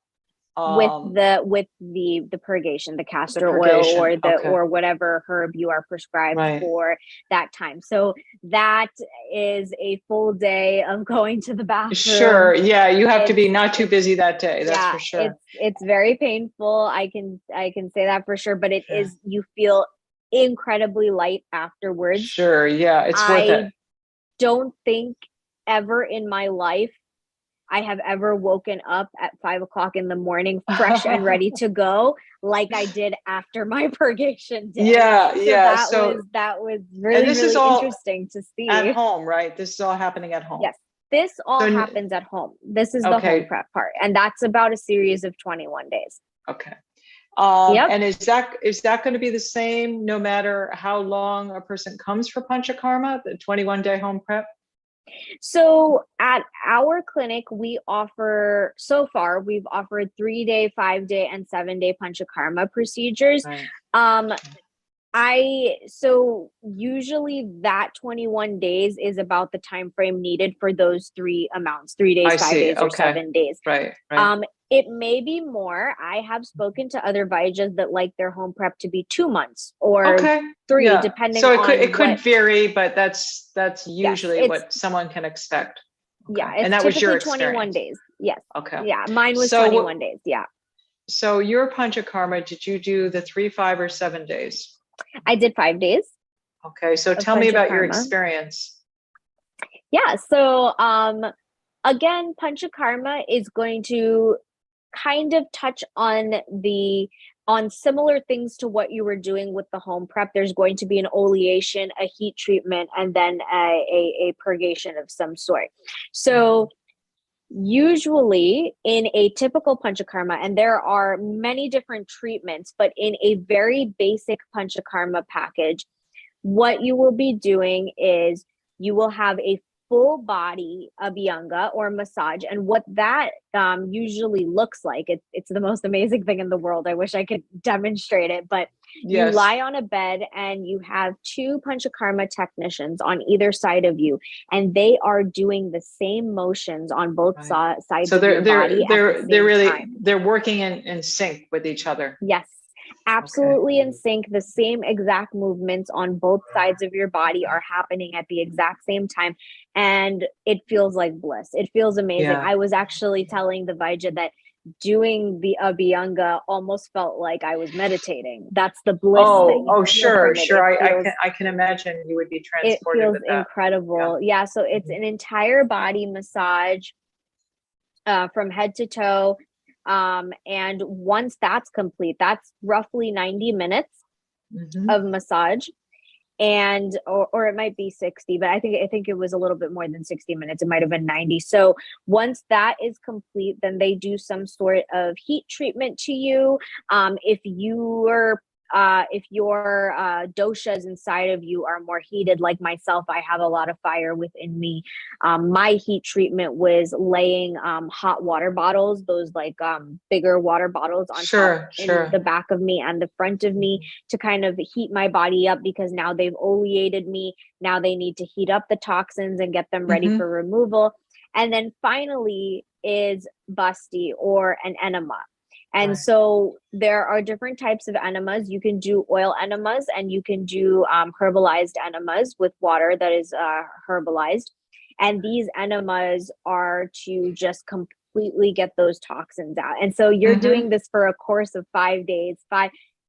With the purgation, the castor oil, or or whatever herb you are prescribed for that time. So that is a full day of going to the bathroom. Sure. Yeah, you have to be not too busy that day. That's for sure. It's very painful. I can say that for sure. But it is, you feel incredibly light afterwards. Sure. Yeah, it's worth it. I don't think ever in my life I have ever woken up at 5 o'clock in the morning, fresh and ready to go, like I did after my purgation day. So that was really, really interesting to see. At home, right? This is all happening at home. Yes, this all happens at home. This is the home prep part, and that's about a series of 21 days. Okay. And is that going to be the same no matter how long a person comes for Panchakarma, the 21-day home prep? So at our clinic, we've offered 3-day, 5-day, and 7-day Panchakarma procedures. So usually that 21 days is about the time frame needed for those 3 amounts, 3 days, 5 days, or 7 days. Right. It may be more. I have spoken to other Vaidyas that like their home prep to be 2 months or 3, depending on. So it could vary, but that's usually what someone can expect. Yeah, it's and that was your experience. 21 days. Yes. Okay. Yeah, mine was 21 days. Yeah. So your Panchakarma, did you do the 3, 5, or 7 days? I did 5 days. Okay, so tell me about your experience. Yeah. So again, Panchakarma is going to kind of touch on similar things to what you were doing with the home prep. There's going to be an oleation, a heat treatment, and then a purgation of some sort. So usually in a typical Panchakarma, and there are many different treatments, but in a very basic Panchakarma package, what you will be doing is you will have a full body Abhyanga or massage. And what that usually looks like, it's the most amazing thing in the world. I wish I could demonstrate it, but you lie on a bed and you have 2 Panchakarma technicians on either side of you, and they are doing the same motions on both sides of your body. They're working in sync with each other. Yes. Absolutely in sync. The same exact movements on both sides of your body are happening at the exact same time. And it feels like bliss. It feels amazing. I was actually telling the Vaidya that doing the Abhyanga almost felt like I was meditating. That's the bliss. Sure. I can imagine you would be transported. It feels incredible. Yeah. So it's an entire body massage from head to toe. And once that's complete, that's roughly 90 minutes of massage, and or it might be 60, but I think it was a little bit more than 60 minutes. It might have been 90. So once that is complete, then they do some sort of heat treatment to you. If you are if your doshas inside of you are more heated, like myself, I have a lot of fire within me. My heat treatment was laying hot water bottles, those like bigger water bottles on top in the back of me and the front of me to kind of heat my body up, because now they've oleated me. Now they need to heat up the toxins and get them ready for removal. And then finally is basti, or an enema. And so there are different types of enemas. You can do oil enemas, and you can do herbalized enemas with water that is herbalized. And these enemas are to just completely get those toxins out. And so you're doing this for a course of 5 days,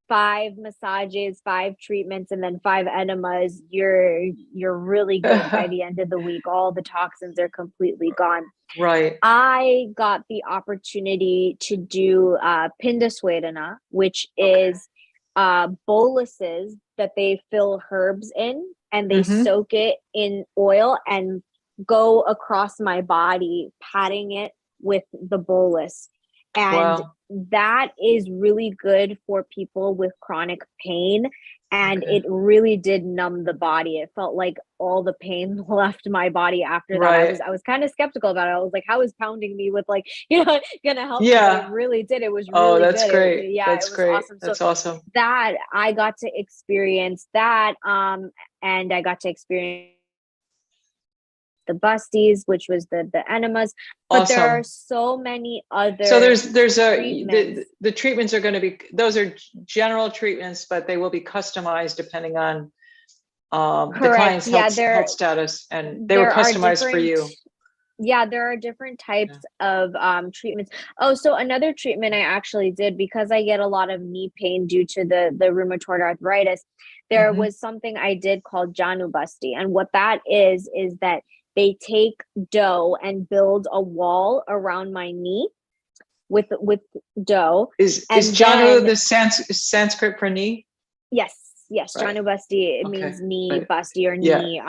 five massages, 5 treatments, and then 5 enemas. You're really good. By the end of the week, all the toxins are completely gone. Right. I got the opportunity to do Pinda Swedana, which is boluses that they fill herbs in, and they soak it in oil and go across my body, patting it with the bolus. And that is really good for people with chronic pain. And it really did numb the body. It felt like all the pain left my body after that. I was kind of skeptical about it. I was like, how is pounding me with like, gonna help me? But it really did. It was really that's good. Great. It was great. awesome. That's awesome. That I got to experience that. And I got to experience the busties, which was the enemas. But there are so many other. So there's the treatments are going to be, those are general treatments, but they will be customized depending on the client's health status, and they were customized for you. Yeah, there are different types of treatments. Oh, so another treatment I actually did, because I get a lot of knee pain due to the rheumatoid arthritis. There was something I did called Janu Basti, and what that is that they take dough and build a wall around my knee with dough. Is Janu the Sanskrit for knee? Yes. Janu Basti, it means knee, Basti, or knee.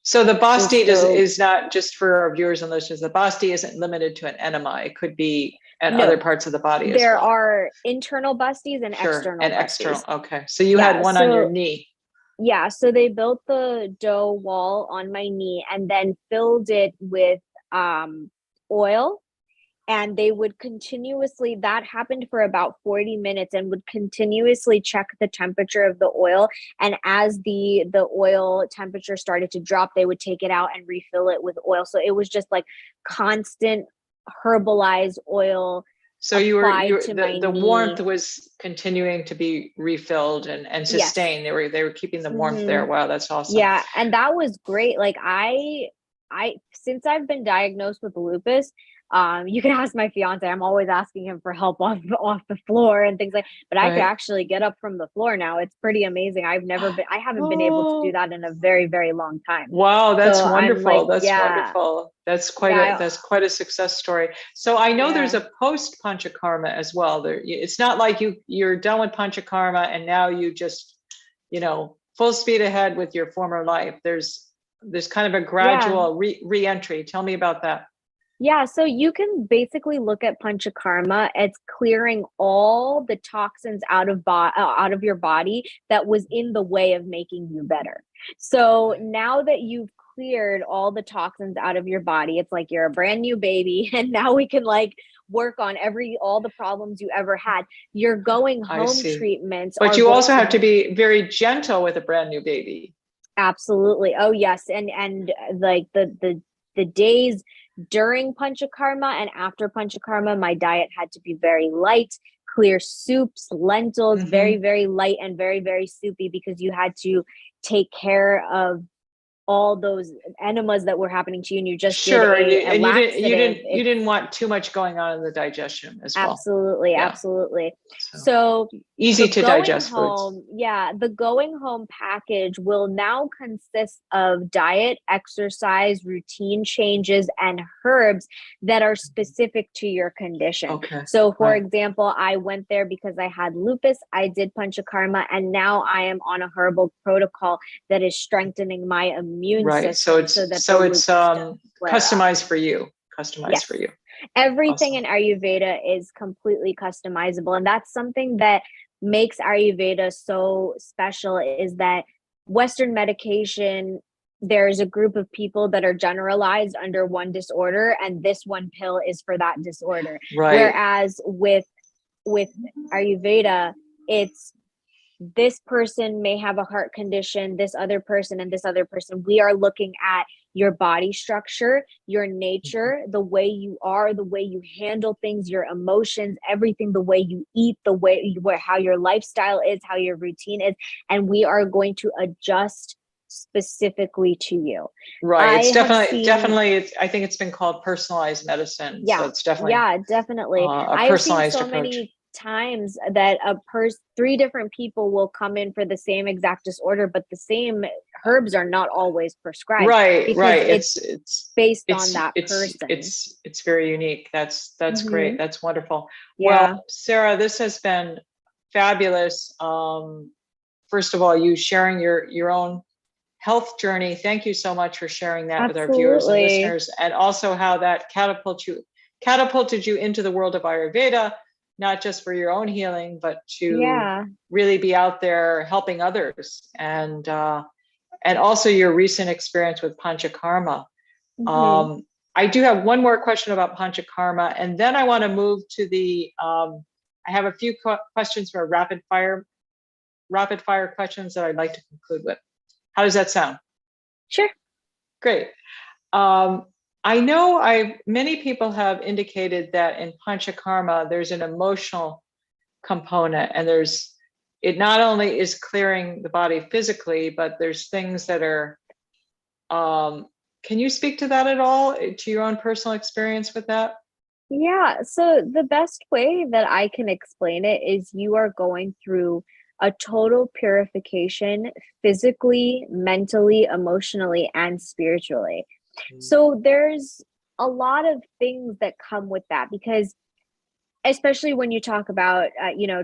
So the Basti is not just for our viewers and listeners. The Basti isn't limited to an enema. It could be at other parts of the body as well. There are internal Bastis and external Bastis. External. Okay. So you had one on your knee. Yeah. So they built the dough wall on my knee and then filled it with oil. And they would continuously, that happened for about 40 minutes, and would continuously check the temperature of the oil. And as the oil temperature started to drop, they would take it out and refill it with oil. So it was just like constant herbalized oil. So the warmth was continuing to be refilled and sustained. Yes. They were keeping the warmth there. Wow, that's awesome. Yeah, and that was great. Like I since I've been diagnosed with lupus, you can ask my fiance. I'm always asking him for help off the floor and things like. But I could actually get up from the floor now. It's pretty amazing. I haven't been able to do that in a very, very long time. Wow, that's wonderful. Wonderful. That's quite a success story. So I know there's a post panchakarma as well. It's not like you're done with panchakarma and now you just full speed ahead with your former life. There's kind of a gradual re-entry. Tell me about that. Yeah, so you can basically look at panchakarma as clearing all the toxins out of your body that was in the way of making you better. So now that you've cleared all the toxins out of your body, it's like you're a brand new baby, and now we can like work on all the problems you ever had. Your going home treatments. But you also have to be very gentle with a brand new baby. Absolutely. Oh yes, and like the days during panchakarma and after panchakarma, my diet had to be very light, clear soups, lentils, very, very light and very, very soupy, because you had to take care of all those enemas that were happening to you, and you just you didn't want too much going on in the digestion as well. Absolutely. So easy to digest foods. Yeah, the going home package will now consist of diet, exercise, routine changes, and herbs that are specific to your condition. Okay. So for example, I went there because I had lupus, I did panchakarma, and now I am on a herbal protocol that is strengthening my immune system. So it's customized for you. For you. Everything in Ayurveda is completely customizable. And that's something that makes Ayurveda so special is that Western medication, there's a group of people that are generalized under one disorder, and this one pill is for that disorder. Right. Whereas with Ayurveda, it's this person may have a heart condition, this other person, and this other person. We are looking at your body structure, your nature, the way you are, the way you handle things, your emotions, everything, the way you eat, the way how your lifestyle is, how your routine is, and we are going to adjust specifically to you. Right. It's definitely. I think it's been called personalized medicine. Yeah. So it's definitely. Yeah, definitely. A personalized I've seen so approach. many times that three different people will come in for the same exact disorder, but the same herbs are not always prescribed. Right. It's based on that person. It's very unique. That's great. That's wonderful. Yeah. Well, Sarah, this has been fabulous. First of all, you sharing your own health journey. Thank you so much for sharing that with our viewers and listeners, and also how that catapulted you into the world of Ayurveda, not just for your own healing, but to really be out there helping others, and also your recent experience with Panchakarma. I do have one more question about Panchakarma, and then I want to move to the. I have a few questions for rapid fire questions that I'd like to conclude with. How does that sound? Sure. Great. I know many people have indicated that in Panchakarma, there's an emotional component, and it not only is clearing the body physically, but there's things that are, can you speak to that at all, to your own personal experience with that? Yeah. So the best way that I can explain it is you are going through a total purification physically, mentally, emotionally, and spiritually. So there's a lot of things that come with that, because especially when you talk about,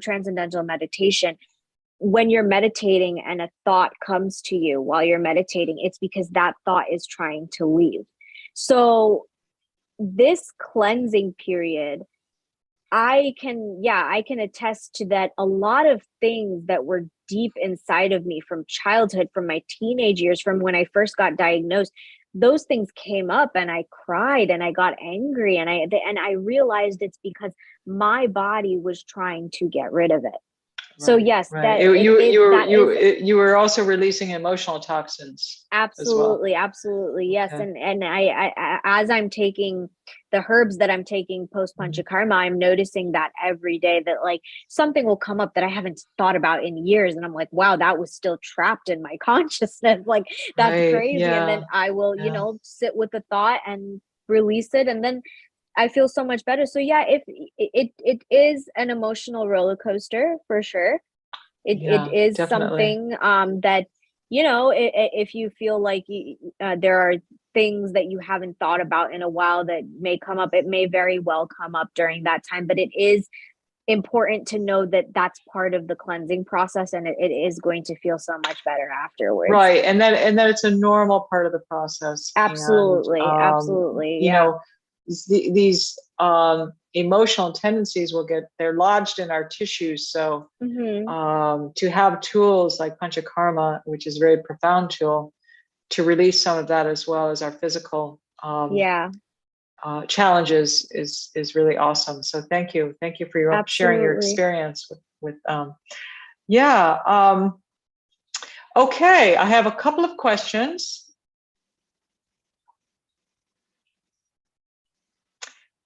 transcendental meditation, when you're meditating and a thought comes to you while you're meditating, it's because that thought is trying to leave. So this cleansing period, I can attest to that. A lot of things that were deep inside of me from childhood, from my teenage years, from when I first got diagnosed, those things came up, and I cried and I got angry, and I realized it's because my body was trying to get rid of it. So yes, that you were also releasing emotional toxins. Absolutely, absolutely, yes. Okay. And I as I'm taking the herbs that I'm taking post Panchakarma, I'm noticing that every day that like something will come up that I haven't thought about in years, and I'm like, wow, that was still trapped in my consciousness. Like that's crazy. Yeah. And then I will, sit with the thought and release it, and then I feel so much better. So yeah, if it is an emotional roller coaster for sure. It is definitely something that, if you feel like there are things that you haven't thought about in a while that may come up, it may very well come up during that time. But it is important to know that that's part of the cleansing process, and it is going to feel so much better afterwards. Right, and that it's a normal part of the process. Absolutely, and, absolutely. These emotional tendencies they're lodged in our tissues. So to have tools like Panchakarma, which is a very profound tool, to release some of that as well as our physical challenges is really awesome. So thank you for sharing your experience with okay, I have a couple of questions.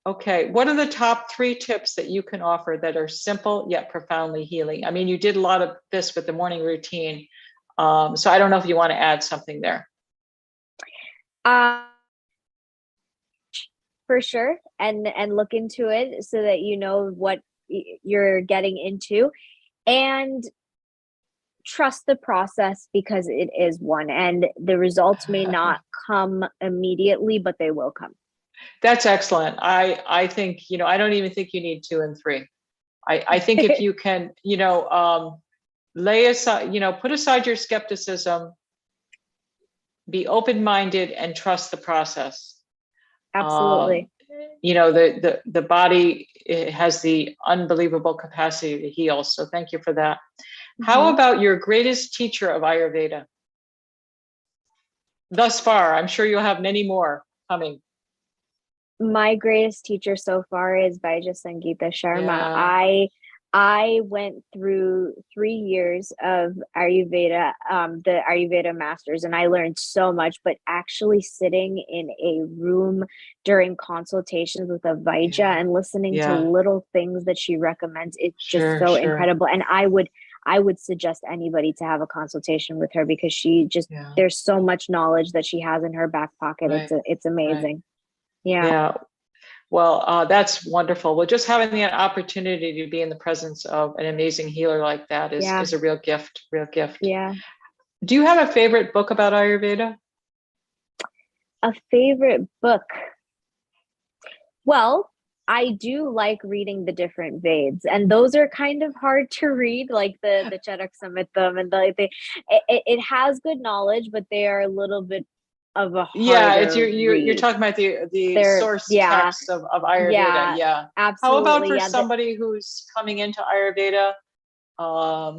Okay, what are the top 3 tips that you can offer that are simple yet profoundly healing? I mean, you did a lot of this with the morning routine, so I don't know if you want to add something there. For sure, and look into it so that you know what you're getting into, and trust the process, because it is one, and the results may not come immediately, but they will come. That's excellent. I think, I don't even think you need 2 and 3. I think if you can, lay aside, put aside your skepticism, be open-minded, and trust the process. Absolutely. the body has the unbelievable capacity to heal. So thank you for that. How about your greatest teacher of Ayurveda thus far? I'm sure you'll have many more coming. My greatest teacher so far is Vaidya Sangeeta Sharma. Yeah. I went through 3 years of Ayurveda, the Ayurveda masters, and I learned so much, but actually sitting in a room during consultations with a Vaidya and listening to little things that she recommends, it's just so incredible. And I would suggest anybody to have a consultation with her, because she just, there's so much knowledge that she has in her back pocket. It's amazing. Yeah. Well, that's wonderful. Well, just having the opportunity to be in the presence of an amazing healer like that is a real gift, Yeah. Do you have a favorite book about Ayurveda? A favorite book? Well, I do like reading the different Veds, and those are kind of hard to read, like the Charak Samhitam, and it has good knowledge, but they are a little bit of a harder it's you're talking about the source text of Ayurveda. Absolutely. How about for somebody who's coming into Ayurveda,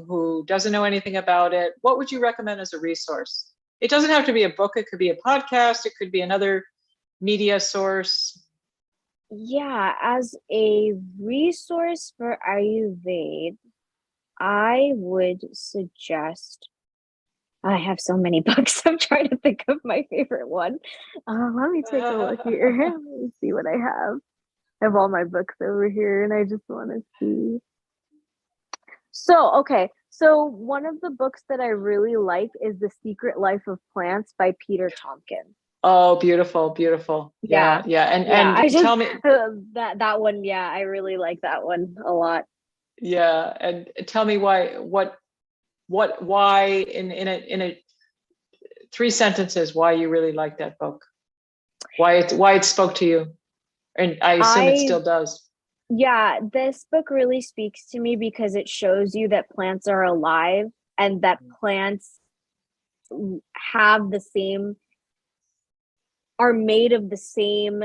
who doesn't know anything about it? What would you recommend as a resource? It doesn't have to be a book. It could be a podcast. It could be another media source. Yeah, as a resource for Ayurveda, I would suggest, I have so many books. I'm trying to think of my favorite one. Let me take a look here. Let me see what I have. I have all my books over here, and I just want to see. So one of the books that I really like is The Secret Life of Plants by Peter Tompkins. Oh, beautiful. Yeah. And tell me that one. Yeah, I really like that one a lot. Yeah, and tell me why in a 3 sentences why you really like that book, why it spoke to you, and I assume it still does. Yeah, this book really speaks to me because it shows you that plants are alive, and that plants are made of the same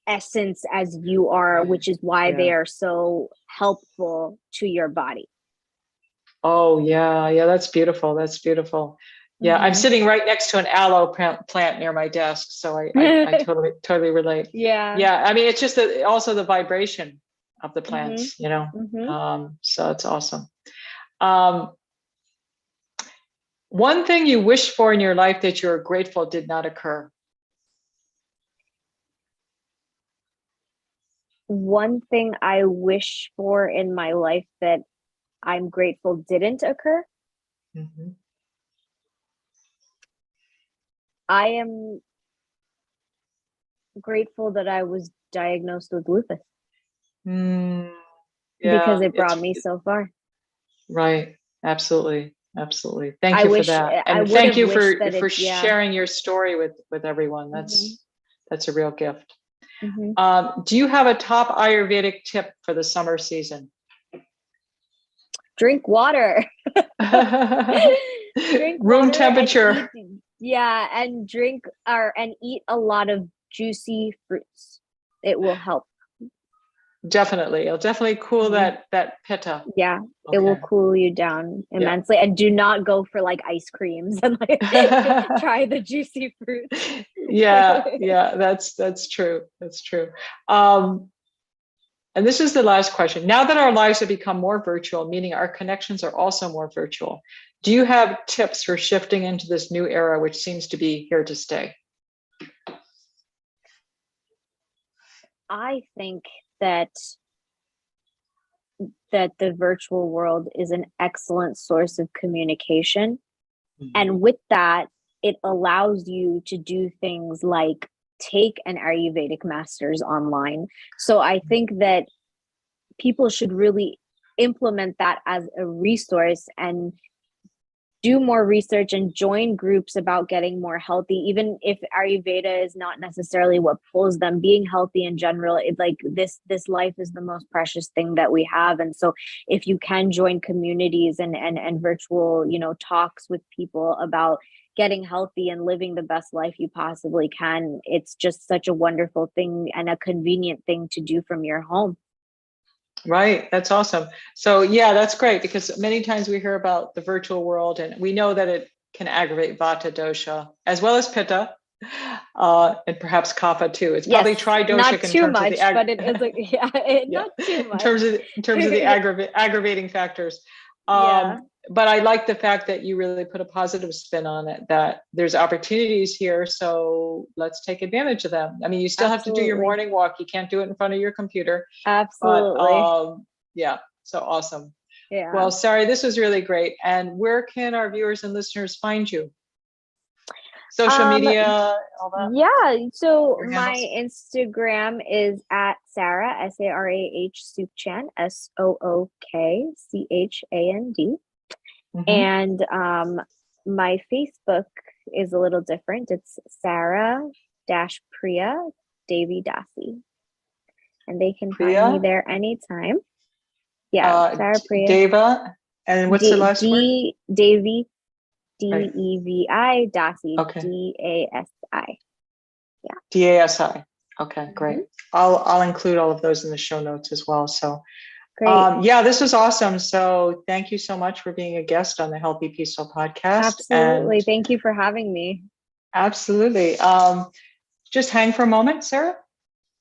essence as you are, which is why they are so helpful to your body. Oh yeah, that's beautiful. Yeah, I'm sitting right next to an aloe plant near my desk, so I totally relate. Yeah. I mean, it's just also the vibration of the plants, so it's awesome. One thing you wish for in your life that you're grateful did not occur. One thing I wish for in my life that I'm grateful didn't occur. I am grateful that I was diagnosed with lupus. Because it brought me so far. Right. Absolutely. Thank you for that. And thank you for sharing your story with everyone. That's a real gift. Do you have a top Ayurvedic tip for the summer season? Drink water. Room temperature. And eat a lot of juicy fruits. It will help. Definitely. It'll definitely cool that pitta. Yeah. Okay. It will cool you down immensely. And do not go for like ice creams and like try the juicy fruits. Yeah, that's true. And this is the last question. Now that our lives have become more virtual, meaning our connections are also more virtual, do you have tips for shifting into this new era, which seems to be here to stay? I think that the virtual world is an excellent source of communication. And with that, it allows you to do things like take an Ayurvedic master's online. So I think that people should really implement that as a resource and do more research and join groups about getting more healthy. Even if Ayurveda is not necessarily what pulls them, being healthy in general, it's like this life is the most precious thing that we have. And so if you can join communities and virtual, talks with people about getting healthy and living the best life you possibly can. It's just such a wonderful thing and a convenient thing to do from your home. Right. That's awesome. So yeah, that's great because many times we hear about the virtual world and we know that it can aggravate vata dosha as well as pitta, and perhaps kapha too. It's probably Yes, not tridoshic in too terms of the much, but it is yeah, yeah, not too in much. terms of the aggravating factors. Yeah, But I like the fact that you really put a positive spin on it, that there's opportunities here. So let's take advantage of them. I mean, you still have to do your absolutely. morning walk. You can't do it in front of your computer, but Absolutely. yeah, so awesome. Yeah. Well, Sari, this was really great. And where can our viewers and listeners find you? Social Um, media, all that, yeah, so your my handles? Instagram is at Sarah, Sarah Sookchand, Sookchand. Hmm. And my Facebook is a little different. It's Sarah dash Priya Devi Dasi. And they can find me Priya, there anytime. Yeah, Sarah Priya. Deva, and what's the last word? Devi Right. Devi Dasi Okay. Dasi. Yeah. DASI. Okay, great. Hmm. I'll include all of those in the show notes as well. So Great. yeah, this was awesome. So thank you so much for being a guest on the Healthy Peaceful podcast. And Absolutely. Thank you for having me. absolutely. Just hang for a moment, Sarah.